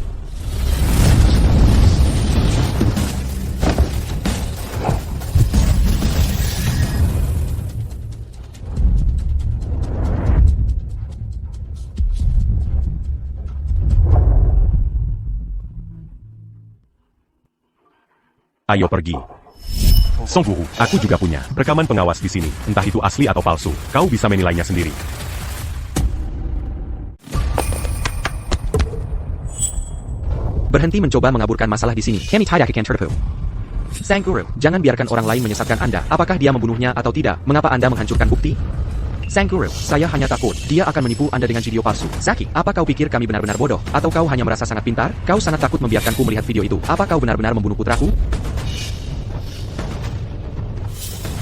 Ayo pergi. Song Wuhu, aku juga punya rekaman pengawas di sini. Entah itu asli atau palsu, kau bisa menilainya sendiri. Berhenti mencoba mengaburkan masalah di sini. Kami tidak akan tertipu. Sang Guru, jangan biarkan orang lain menyesatkan Anda. Apakah dia membunuhnya atau tidak? Mengapa Anda menghancurkan bukti? Sang Guru, saya hanya takut dia akan menipu Anda dengan video palsu. Zaki, apa kau pikir kami benar-benar bodoh? Atau kau hanya merasa sangat pintar? Kau sangat takut membiarkanku melihat video itu. Apa kau benar-benar membunuh putraku?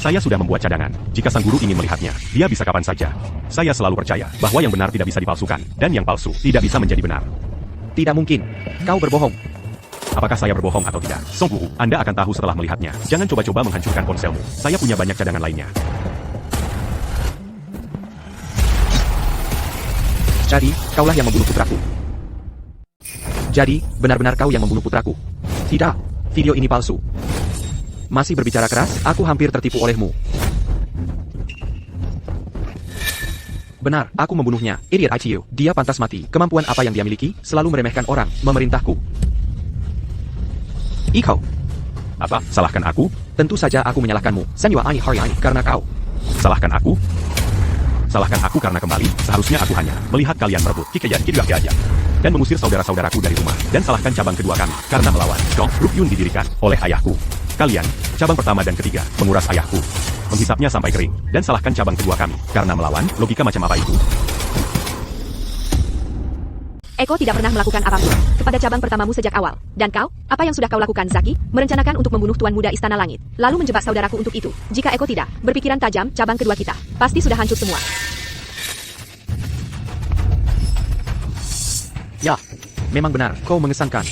Saya sudah membuat cadangan. Jika sang guru ingin melihatnya, dia bisa kapan saja. Saya selalu percaya bahwa yang benar tidak bisa dipalsukan, dan yang palsu tidak bisa menjadi benar. Tidak mungkin. Kau berbohong. Apakah saya berbohong atau tidak? Song Wuhu, Anda akan tahu setelah melihatnya. Jangan coba-coba menghancurkan ponselmu. Saya punya banyak cadangan lainnya. Jadi, kaulah yang membunuh putraku. Jadi, benar-benar kau yang membunuh putraku. Tidak, video ini palsu. Masih berbicara keras, aku hampir tertipu olehmu. Benar, aku membunuhnya. Idiot ITU, dia pantas mati. Kemampuan apa yang dia miliki? Selalu meremehkan orang, memerintahku. Iko, Apa? Salahkan aku? tentu saja aku menyalahkanmu. Senua Ai hari ini karena kau. Salahkan aku? Salahkan aku karena kembali, seharusnya aku hanya melihat kalian merebut Kikayan Kidugak aja. Dan mengusir saudara-saudaraku dari rumah. Dan salahkan cabang kedua kami, karena melawan Gong Rukyun didirikan oleh ayahku. Kalian, cabang pertama dan ketiga, menguras ayahku. Menghisapnya sampai kering. Dan salahkan cabang kedua kami, karena melawan, logika macam apa itu? Eko tidak pernah melakukan apapun kepada cabang pertamamu sejak awal. Dan kau, apa yang sudah kau lakukan Zaki? Merencanakan untuk membunuh Tuan Muda Istana Langit. Lalu menjebak saudaraku untuk itu. Jika Eko tidak berpikiran tajam, cabang kedua kita pasti sudah hancur semua. Ya, memang benar, kau mengesankan.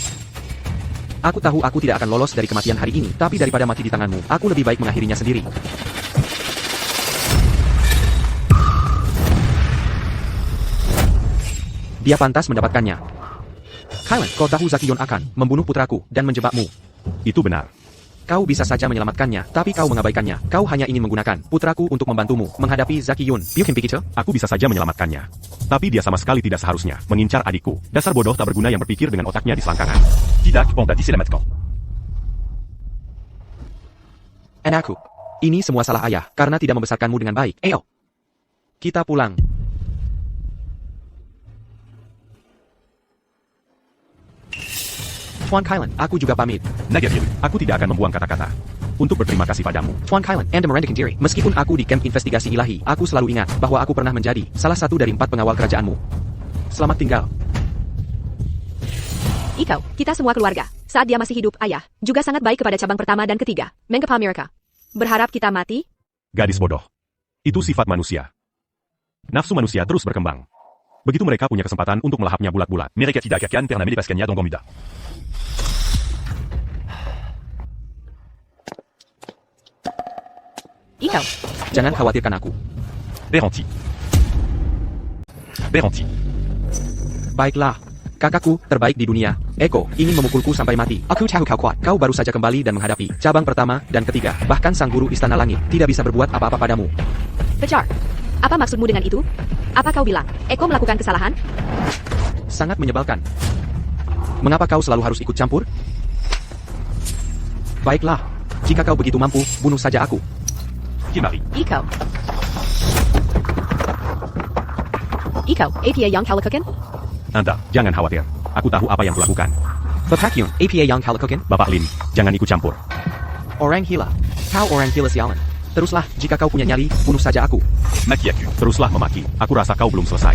Aku tahu aku tidak akan lolos dari kematian hari ini, tapi daripada mati di tanganmu, aku lebih baik mengakhirinya sendiri. Dia pantas mendapatkannya. Kylan, kau tahu Zakiyon akan membunuh putraku dan menjebakmu. Itu benar. Kau bisa saja menyelamatkannya, tapi kau mengabaikannya. Kau hanya ingin menggunakan putraku untuk membantumu menghadapi Zakiyon. Bukan begitu? Aku bisa saja menyelamatkannya. Tapi dia sama sekali tidak seharusnya mengincar adikku. Dasar bodoh tak berguna yang berpikir dengan otaknya di selangkangan. Tidak, on t'a dit c'est la maintenant. Anakku, ini semua salah ayah karena tidak membesarkanmu dengan baik. Ayo, kita pulang. Tuan Kylan, aku juga pamit. Nagariel, aku tidak akan membuang kata-kata untuk berterima kasih padamu. Tuan Kylan, Anda merendakan diri. Meskipun aku di kamp investigasi ilahi, aku selalu ingat bahwa aku pernah menjadi salah satu dari 4 pengawal kerajaanmu. Selamat tinggal. Ikau, kita semua keluarga. Saat dia masih hidup, ayah juga sangat baik kepada cabang pertama dan ketiga, Mengapa Amerika. Berharap kita mati? Gadis bodoh. Itu sifat manusia. Nafsu manusia terus berkembang. Begitu mereka punya kesempatan untuk melahapnya bulat-bulat. Mereka tidak akan pernah melepaskannya dengan mudah. Ikau, Jangan khawatirkan aku. Berhenti. Berhenti. Baiklah. Kakakku terbaik di dunia, Eko, ingin memukulku sampai mati. Aku tahu kau kuat. Kau baru saja kembali dan menghadapi cabang pertama dan ketiga. Bahkan sang guru Istana Langit tidak bisa berbuat apa-apa padamu. Fajar. Apa maksudmu dengan itu? Apa kau bilang Eko melakukan kesalahan? Sangat menyebalkan. Mengapa kau selalu harus ikut campur? Baiklah. Jika kau begitu mampu, bunuh saja aku. Kimari. Ikau. Ikau, APA yang kau lakukan? Anda, jangan khawatir. Aku tahu apa yang kulakukan. Bapak Yun, APA yang kau lakukan? Bapak Lin, jangan ikut campur. Orang gila. Kau orang gila sialan. Teruslah, jika kau punya nyali, bunuh saja aku. Maki-aku, teruslah memaki. Aku rasa kau belum selesai.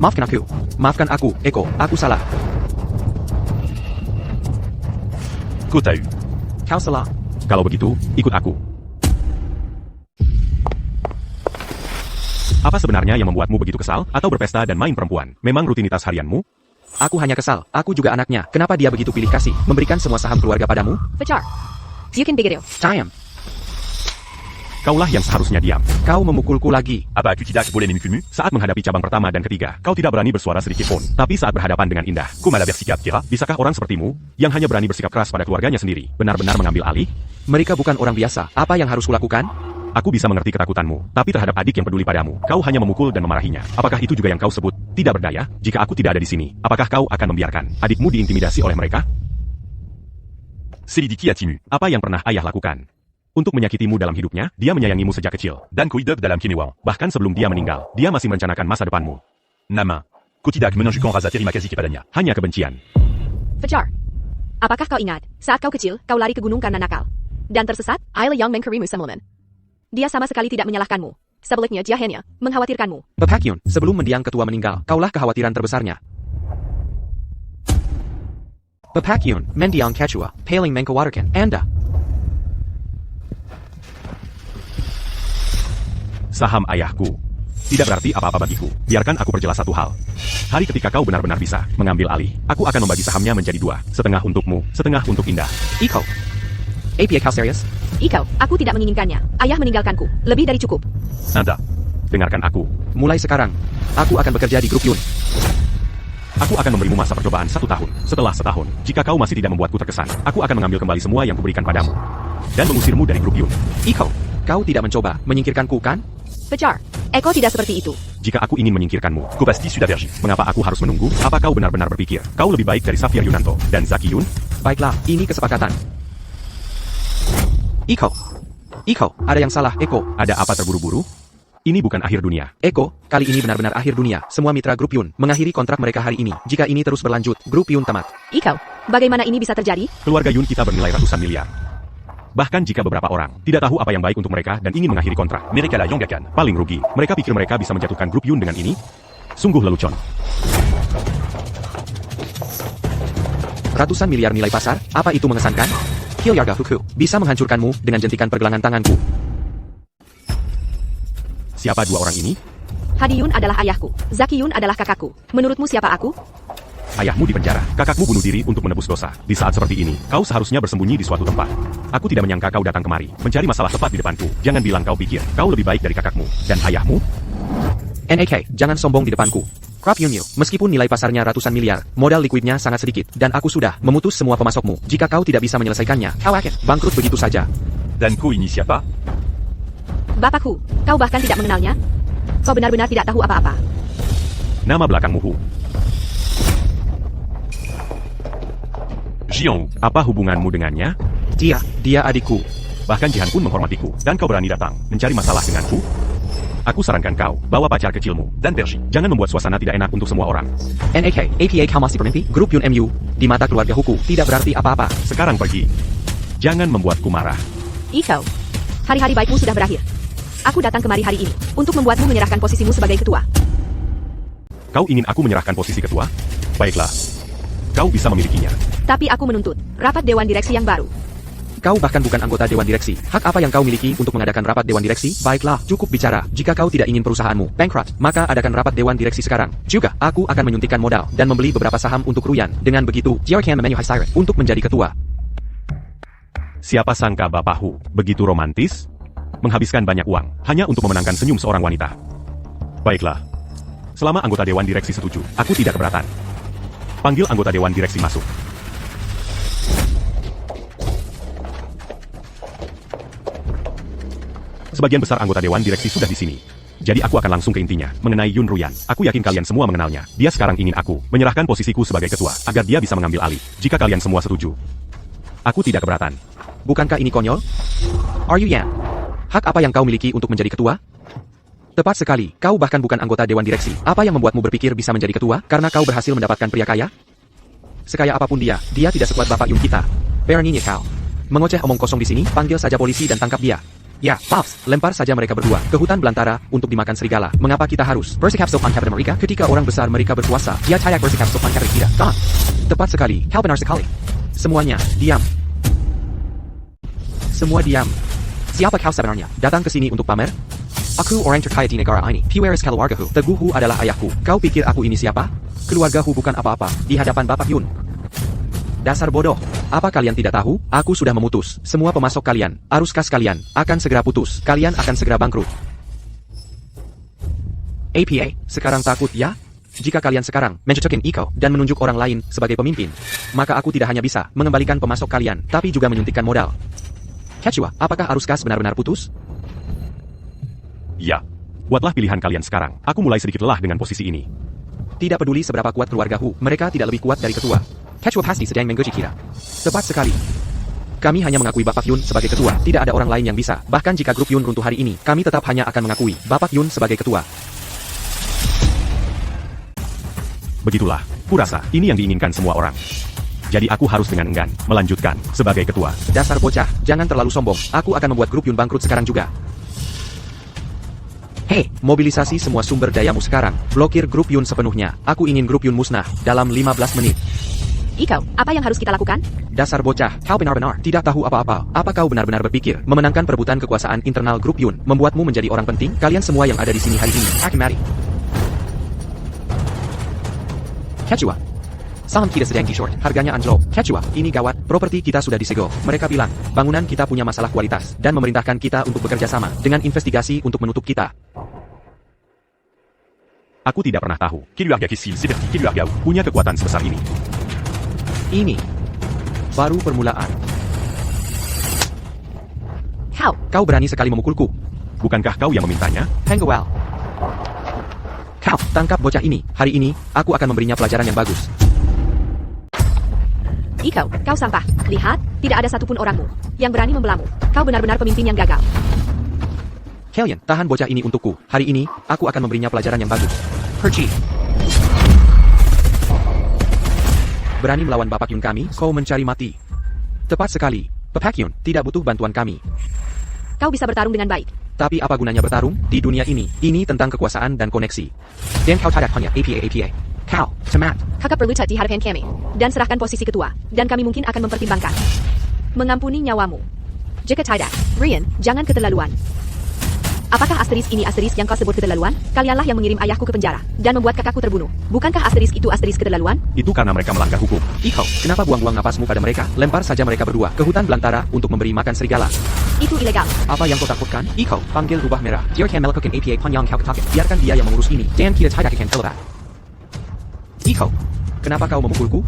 Maafkan aku. Maafkan aku, Eko. Aku salah. Ku tahu. Kau salah. Kalau begitu, ikut aku. Apa sebenarnya yang membuatmu begitu kesal atau berpesta dan main perempuan? Memang rutinitas harianmu? Aku hanya kesal. Aku juga anaknya. Kenapa dia begitu pilih kasih memberikan semua saham keluarga padamu? Fajar. You can begin. Diam. Kaulah yang seharusnya diam. Kau memukulku lagi. Apa aku tidak boleh memukulmu? Saat menghadapi cabang pertama dan ketiga, kau tidak berani bersuara sedikit pun. Tapi saat berhadapan dengan Indah, ku malah bersikap kira. Bisakah orang sepertimu, yang hanya berani bersikap keras pada keluarganya sendiri, benar-benar mengambil alih? Mereka bukan orang biasa. Apa yang harus kulakukan? Aku bisa mengerti ketakutanmu, tapi terhadap adik yang peduli padamu, kau hanya memukul dan memarahinya. Apakah itu juga yang kau sebut tidak berdaya? Jika aku tidak ada di sini, apakah kau akan membiarkan adikmu diintimidasi oleh mereka? Selidiki hatimu. Apa yang pernah ayah lakukan untuk menyakitimu dalam hidupnya? Dia menyayangimu sejak kecil dan ku hidup dalam kiniwang. Bahkan sebelum dia meninggal, dia masih merencanakan masa depanmu. Nama, ku tidak menunjukkan rasa terima kasih kepadanya, hanya kebencian. Fajar. Apakah kau ingat, saat kau kecil, kau lari ke gunung karena nakal dan tersesat? Ayla yang mengkirimu semalaman. Dia sama sekali tidak menyalahkanmu. Sebaliknya dia hanya mengkhawatirkanmu. Bapak Yun, sebelum mendiang ketua meninggal, kaulah kekhawatiran terbesarnya. Bapak Yun, mendiang ketua, paling mengkhawatirkan Anda. Saham ayahku tidak berarti apa-apa bagiku. Biarkan aku perjelas satu hal. Hari ketika kau benar-benar bisa mengambil alih, aku akan membagi sahamnya menjadi 2. Setengah untukmu, setengah untuk Indah. Iko. APA kau serius? Ikau, aku tidak menginginkannya. Ayah meninggalkanku. Lebih dari cukup. Anda, dengarkan aku. Mulai sekarang, aku akan bekerja di grup Yun. Aku akan memberimu masa percobaan 1 tahun. Setelah setahun, jika kau masih tidak membuatku terkesan, aku akan mengambil kembali semua yang kuberikan padamu dan mengusirmu dari grup Yun. Iko, kau tidak mencoba menyingkirkanku kan? Fajar. Eko tidak seperti itu. Jika aku ingin menyingkirkanmu, ku pasti sudah versi. Mengapa aku harus menunggu? Apa kau benar-benar berpikir kau lebih baik dari Safir Yunanto dan Zaki Yun? Baiklah, ini kesepakatan. Iko. Iko, ada yang salah, Eko. Ada apa terburu-buru? Ini bukan akhir dunia. Eko, kali ini benar-benar akhir dunia. Semua mitra grup Yun mengakhiri kontrak mereka hari ini. Jika ini terus berlanjut, grup Yun tamat. Ikau, bagaimana ini bisa terjadi? Keluarga Yun kita bernilai ratusan miliar. Bahkan jika beberapa orang tidak tahu apa yang baik untuk mereka dan ingin mengakhiri kontrak, mereka lah yang akan paling rugi. Mereka pikir mereka bisa menjatuhkan grup Yun dengan ini? Sungguh lelucon. Ratusan miliar nilai pasar, apa itu mengesankan? Hyarga Huku bisa menghancurkanmu dengan jentikan pergelangan tanganku. Siapa 2 orang ini? Hadi Yun adalah ayahku. Zaki Yun adalah kakakku. Menurutmu siapa aku? Ayahmu dipenjara, kakakmu bunuh diri untuk menebus dosa. Di saat seperti ini, kau seharusnya bersembunyi di suatu tempat. Aku tidak menyangka kau datang kemari, mencari masalah tepat di depanku. Jangan bilang kau pikir, kau lebih baik dari kakakmu dan ayahmu. NAK, jangan sombong di depanku. Crop Yun Yu, meskipun nilai pasarnya ratusan miliar, modal likuidnya sangat sedikit, dan aku sudah memutus semua pemasokmu. Jika kau tidak bisa menyelesaikannya, kau akan bangkrut begitu saja. Dan ku ini siapa? Bapakku, kau bahkan tidak mengenalnya? Kau benar-benar tidak tahu apa-apa. Nama belakangmu Hu. Jiang, apa hubunganmu dengannya? Dia adikku. Bahkan Jihan pun menghormatiku, dan kau berani datang, mencari masalah denganku? Aku sarankan kau, bawa pacar kecilmu, dan Percy. Jangan membuat suasana tidak enak untuk semua orang. NAK, APA kau masih bermimpi? Grup Yun MU, di mata keluarga Huku, tidak berarti apa-apa. Sekarang pergi. Jangan membuatku marah. Iko, hari-hari baikmu sudah berakhir. Aku datang kemari hari ini untuk membuatmu menyerahkan posisimu sebagai ketua. Kau ingin aku menyerahkan posisi ketua? Baiklah. Kau bisa memilikinya. Tapi aku menuntut rapat Dewan Direksi yang baru. Kau bahkan bukan anggota Dewan Direksi. Hak apa yang kau miliki untuk mengadakan rapat Dewan Direksi? Baiklah, cukup bicara. Jika kau tidak ingin perusahaanmu bankrupt, maka adakan rapat Dewan Direksi sekarang. Juga, aku akan menyuntikkan modal dan membeli beberapa saham untuk Ruyan. Dengan begitu, Jericho memenuhi Siren untuk menjadi ketua. Siapa sangka Bapak Hu begitu romantis? Menghabiskan banyak uang hanya untuk memenangkan senyum seorang wanita. Baiklah. Selama anggota Dewan Direksi setuju, aku tidak keberatan. Panggil anggota Dewan Direksi masuk. Sebagian besar anggota Dewan Direksi sudah di sini. Jadi aku akan langsung ke intinya, mengenai Yun Ruyan. Aku yakin kalian semua mengenalnya. Dia sekarang ingin aku menyerahkan posisiku sebagai ketua, agar dia bisa mengambil alih. Jika kalian semua setuju, aku tidak keberatan. Bukankah ini konyol? Are you Yan? Hak apa yang kau miliki untuk menjadi ketua? Tepat sekali, kau bahkan bukan anggota Dewan Direksi. Apa yang membuatmu berpikir bisa menjadi ketua? Karena kau berhasil mendapatkan pria kaya? Sekaya apapun dia tidak sekuat Bapak Yun kita. Beraninya kau mengoceh omong kosong di sini, panggil saja polisi dan tangkap dia. Ya, Pops, lempar saja mereka berdua ke hutan belantara untuk dimakan serigala. Mengapa kita harus bersikap sopan kepada mereka ketika orang besar mereka berkuasa? Dia tidak bersikap sopan kepada kita. Gone. Tepat sekali, kau benar sekali. Semuanya, diam. Semua diam. Siapa kau sebenarnya? Datang ke sini untuk pamer? Aku orang terkaya di negara ini. Piwaris keluargaku. Teguh adalah ayahku. Kau pikir aku ini siapa? Keluargaku bukan apa-apa di hadapan Bapak Yun. Dasar bodoh. Apa kalian tidak tahu? Aku sudah memutus. Semua pemasok kalian, arus kas kalian, akan segera putus. Kalian akan segera bangkrut. APA, sekarang takut ya? Jika kalian sekarang mencocokin Iko dan menunjuk orang lain sebagai pemimpin, maka aku tidak hanya bisa mengembalikan pemasok kalian, tapi juga menyuntikkan modal. Quechua, apakah arus kas benar-benar putus? Ya. Buatlah pilihan kalian sekarang. Aku mulai sedikit lelah dengan posisi ini. Tidak peduli seberapa kuat keluarga Hu, mereka tidak lebih kuat dari ketua. Quechua pasti sedang menggoji kita. Tepat sekali. Kami hanya mengakui Bapak Yun sebagai ketua, tidak ada orang lain yang bisa. Bahkan jika grup Yun runtuh hari ini, kami tetap hanya akan mengakui Bapak Yun sebagai ketua. Begitulah, kurasa ini yang diinginkan semua orang. Jadi aku harus dengan enggan melanjutkan sebagai ketua. Dasar bocah, jangan terlalu sombong. Aku akan membuat grup Yun bangkrut sekarang juga. Hei, mobilisasi semua sumber dayamu sekarang. Blokir grup Yun sepenuhnya. Aku ingin grup Yun musnah dalam 15 menit. Iko, apa yang harus kita lakukan? Dasar bocah, kau benar-benar tidak tahu apa-apa. Apa kau benar-benar berpikir memenangkan perebutan kekuasaan internal grup Yun membuatmu menjadi orang penting? Kalian semua yang ada di sini hari ini akan mati. Quechua, saham kita sedang di short, harganya anjlok. Quechua, ini gawat, properti kita sudah disegel. Mereka bilang, bangunan kita punya masalah kualitas dan memerintahkan kita untuk bekerja sama dengan investigasi untuk menutup kita. Aku tidak pernah tahu, keluarga Kisil seperti keluarga punya kekuatan sebesar ini. Ini baru permulaan. Kau berani sekali memukulku. Bukankah kau yang memintanya? Hengwell. Kau tangkap bocah ini. Hari ini, aku akan memberinya pelajaran yang bagus. Iko, kau sampah. Lihat, tidak ada satupun orangmu yang berani membelamu. Kau benar-benar pemimpin yang gagal. Kalian, tahan bocah ini untukku. Hari ini, aku akan memberinya pelajaran yang bagus. Perci. Berani melawan Bapak Yun kami, kau mencari mati. Tepat sekali. Bapak Yun tidak butuh bantuan kami. Kau bisa bertarung dengan baik. Tapi apa gunanya bertarung di dunia ini? Ini tentang kekuasaan dan koneksi. Dan kau tidak hanya APA. Kau, cemat. Kakak perlu di hadapan kami. Dan serahkan posisi ketua. Dan kami mungkin akan mempertimbangkan mengampuni nyawamu. Jika tidak, Ryan, jangan keterlaluan. Apakah asterisk ini asterisk yang kau sebut keterlaluan? Kalianlah yang mengirim ayahku ke penjara dan membuat kakakku terbunuh. Bukankah asterisk itu asterisk keterlaluan? Itu karena mereka melanggar hukum. Iko, kenapa buang-buang napasmu pada mereka? Lempar saja mereka berdua ke hutan belantara untuk memberi makan serigala. Itu ilegal. Apa yang kau takutkan? Iko, panggil rubah merah. Dia akan melakukan APA Panyang kau ketakin. Biarkan dia yang mengurus ini. Dan kita tidak akan terlepas. Iko, kenapa kau memukulku?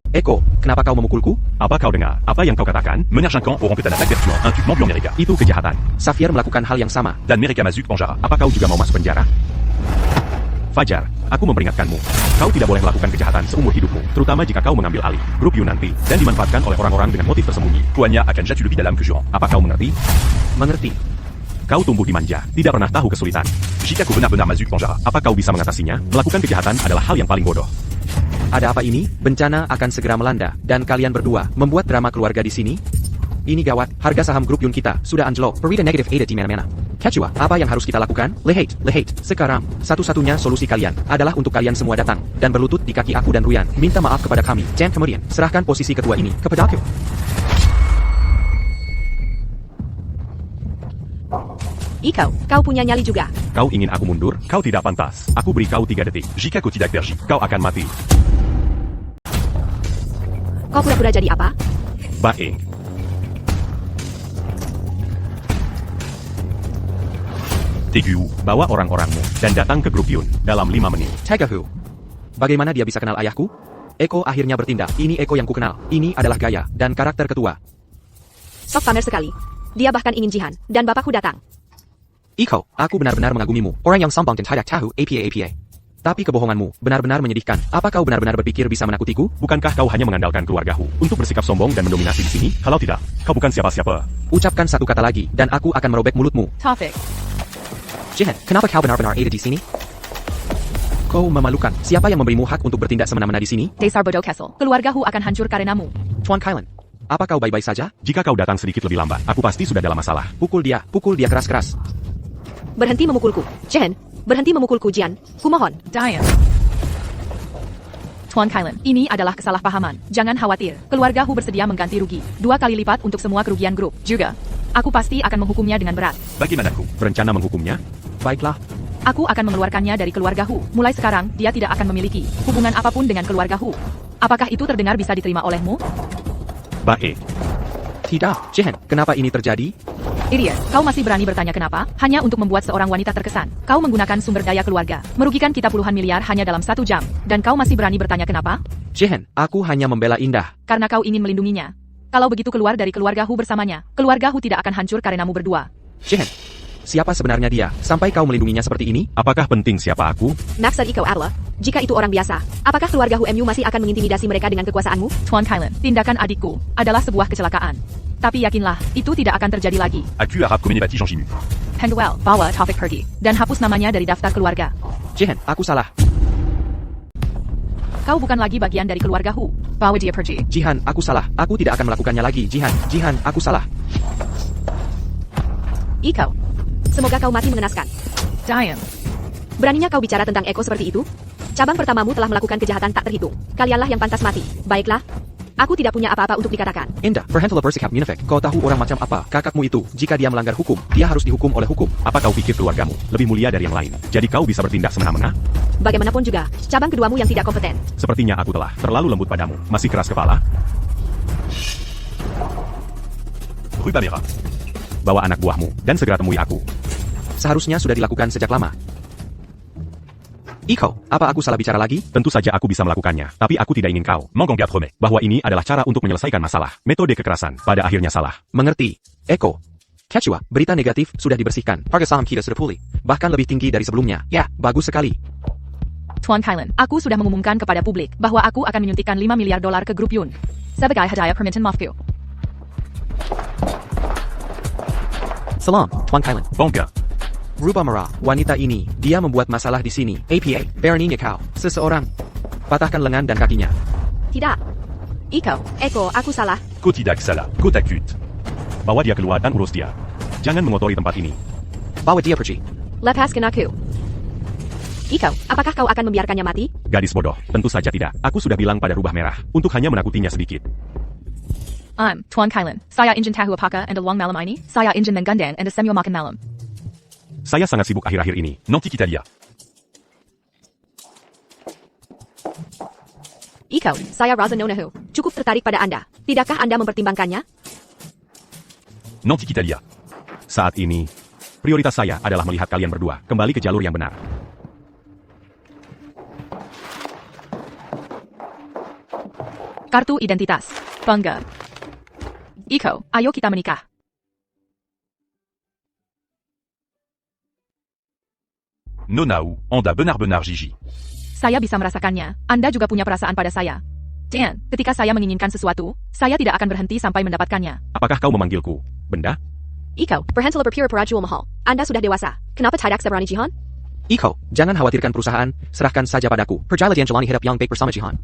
Eko, kenapa kau memukulku? Apa kau dengar? Apa yang kau katakan? Menerjangkan orang peut-être attaque vertuant un tuement blanc Mereka. Itu kejahatan. Safir melakukan hal yang sama. Dan Mereka Mazuk Panjara. Apa kau juga mau masuk penjara? Fajar, aku memperingatkanmu. Kau tidak boleh melakukan kejahatan seumur hidupmu, terutama jika kau mengambil alih grup Yun nanti dan dimanfaatkan oleh orang-orang dengan motif tersembunyi. Kuanya akan jatuh lebih dalam ke jurang. Apa kau mengerti? Mengerti. Kau tumbuh di manja, tidak pernah tahu kesulitan. Jika kau benar-benar Mazuk Banjara, Apa kau bisa mengatasinya? Melakukan kejahatan adalah hal yang paling bodoh. Ada apa ini? Bencana akan segera melanda, dan kalian berdua membuat drama keluarga di sini? Ini gawat, harga saham grup Yun kita sudah anjlok. Perida negatif ada di mana-mana. Quechua, apa yang harus kita lakukan? Lehate. Sekarang, satu-satunya solusi kalian adalah untuk kalian semua datang dan berlutut di kaki aku dan Ruyan. Minta maaf kepada kami. Dan kemudian, serahkan posisi ketua ini kepada aku. Kau punya nyali juga. Kau ingin aku mundur? Kau tidak pantas. Aku beri kau 3 detik. jika kau tidak pergi, Kau akan mati. Kau pura-pura jadi apa? Baik. Tegu, Bawa orang-orangmu dan datang ke grup Yun dalam 5 menit. Tagahu. Bagaimana dia bisa kenal ayahku? Eko akhirnya bertindak. Ini Eko yang kukenal. Ini adalah gaya dan karakter ketua. Sok pamer sekali. Dia bahkan ingin Jihan, dan bapakku datang. Iko, aku benar-benar mengagumimu. Orang yang sombong dan tidak tahu apa-apa. Tapi kebohonganmu benar-benar menyedihkan. Apa kau benar-benar berpikir bisa menakutiku? Bukankah kau hanya mengandalkan keluargamu untuk bersikap sombong dan mendominasi di sini? Kalau tidak, kau bukan siapa-siapa. Ucapkan satu kata lagi, dan aku akan merobek mulutmu. Taufik. Jihan, kenapa kau benar-benar ada di sini? Kau memalukan. Siapa yang memberimu hak untuk bertindak semena-mena di sini? Desar Bodoh Kessel. Keluargaku akan hancur karenamu. Tuan Kylan, apa kau baik-baik saja? Jika kau datang sedikit lebih lambat, aku pasti sudah dalam masalah. Pukul dia keras-keras. Berhenti memukulku. Jihan, berhenti memukulku Jian. Kumohon. Diane. Tuan Kylan, ini adalah kesalahpahaman. Jangan khawatir. Keluargaku bersedia mengganti rugi 2 kali lipat untuk semua kerugian grup. Juga, aku pasti akan menghukumnya dengan berat. bagaimana kau? Berencana menghukumnya? Baiklah. Aku akan mengeluarkannya dari keluargaku. Mulai sekarang, dia tidak akan memiliki hubungan apapun dengan keluargaku. Apakah itu terdengar bisa diterima olehmu? Baik. Tidak. Jihan, kenapa ini terjadi? Idiot, kau masih berani bertanya kenapa? Hanya untuk membuat seorang wanita terkesan. Kau menggunakan sumber daya keluarga, merugikan kita puluhan miliar hanya dalam 1 jam. Dan kau masih berani bertanya kenapa? Jihan, aku hanya membela Indah. Karena kau ingin melindunginya. Kalau begitu keluar dari keluargaku bersamanya, keluargaku tidak akan hancur karenamu berdua. Jihan, siapa sebenarnya dia, sampai kau melindunginya seperti ini? Apakah penting siapa aku? Naksar Iko adalah, jika itu orang biasa, apakah keluargaku MU masih akan mengintimidasi mereka dengan kekuasaanmu? Tuan Kylan, tindakan adikku adalah sebuah kecelakaan. Tapi yakinlah, itu tidak akan terjadi lagi. Aku harap kau menepati Jean Jimu. Penduel, bawa Taufik pergi, dan hapus namanya dari daftar keluarga. Jihan, aku salah. Kau bukan lagi bagian dari keluargaku. Bawa dia pergi. Jihan, aku salah. Aku tidak akan melakukannya lagi. Jihan, aku salah. Iko, semoga kau mati mengenaskan. Diane. Beraninya kau bicara tentang Eko seperti itu? Cabang pertamamu telah melakukan kejahatan tak terhitung. Kalianlah yang pantas mati. Baiklah. Aku tidak punya apa-apa untuk dikatakan. Indah, perhentilah bersikap Minefek. Kau tahu orang macam apa kakakmu itu? Jika dia melanggar hukum, dia harus dihukum oleh hukum. Apa kau pikir keluargamu lebih mulia dari yang lain? Jadi kau bisa bertindak semena-mena? Bagaimanapun juga, cabang keduamu yang tidak kompeten. Sepertinya aku telah terlalu lembut padamu. Masih keras kepala? Rue Bamera. Bawa anak buahmu dan segera temui aku. Seharusnya sudah dilakukan sejak lama. Iko, apa aku salah bicara lagi? Tentu saja aku bisa melakukannya, tapi aku tidak ingin kau Manganga promet. bahwa ini adalah cara untuk menyelesaikan masalah. Metode kekerasan pada akhirnya salah. Mengerti. Eko. Quechua, berita negatif sudah dibersihkan. Harga saham kita sudah pulih. Bahkan lebih tinggi dari sebelumnya. Ya, bagus sekali. Tuan Kylan, aku sudah mengumumkan kepada publik bahwa aku akan menyuntikkan $5 miliar ke grup Yun. Sebagai hadiah permintaan maafku. Salam, Tuan Kylan. Banka. Rupa merah, wanita ini, dia membuat masalah di sini. APA, beraninya kau, seseorang. Patahkan lengan dan kakinya. Tidak. Eko, aku salah. Kau tidak salah. Kau takut. Bawa dia keluar dan urus dia. Jangan mengotori tempat ini. Bawa dia pergi. Lepaskan aku. Iko, apakah kau akan membiarkannya mati? Gadis bodoh, tentu saja tidak. Aku sudah bilang pada rubah merah, untuk hanya menakutinya sedikit. Tuan Kylan. Saya ingin tahu apakah anda luang malam ini? Saya ingin menggandeng anda semua makan malam. Saya sangat sibuk akhir-akhir ini. Nanti kita lihat. Iko, saya Raza Nonahu. Cukup tertarik pada anda. Tidakkah anda mempertimbangkannya? Nanti kita lihat. Saat ini, prioritas saya adalah melihat kalian berdua kembali ke jalur yang benar. Kartu identitas. Bangga. Iko, ayo kita menikah. Nonau, anda benar-benar Gigi. Saya bisa merasakannya. Anda juga punya perasaan pada saya. Dan, ketika saya menginginkan sesuatu, saya tidak akan berhenti sampai mendapatkannya. Apakah kau memanggilku benda? Iko, Berhansela berpura perajul mahal. Anda sudah dewasa. Kenapa tidak seberani Jihan? Iko, jangan khawatirkan perusahaan, serahkan saja padaku. Perjalanan jalani hidup yang baik bersama Jihan.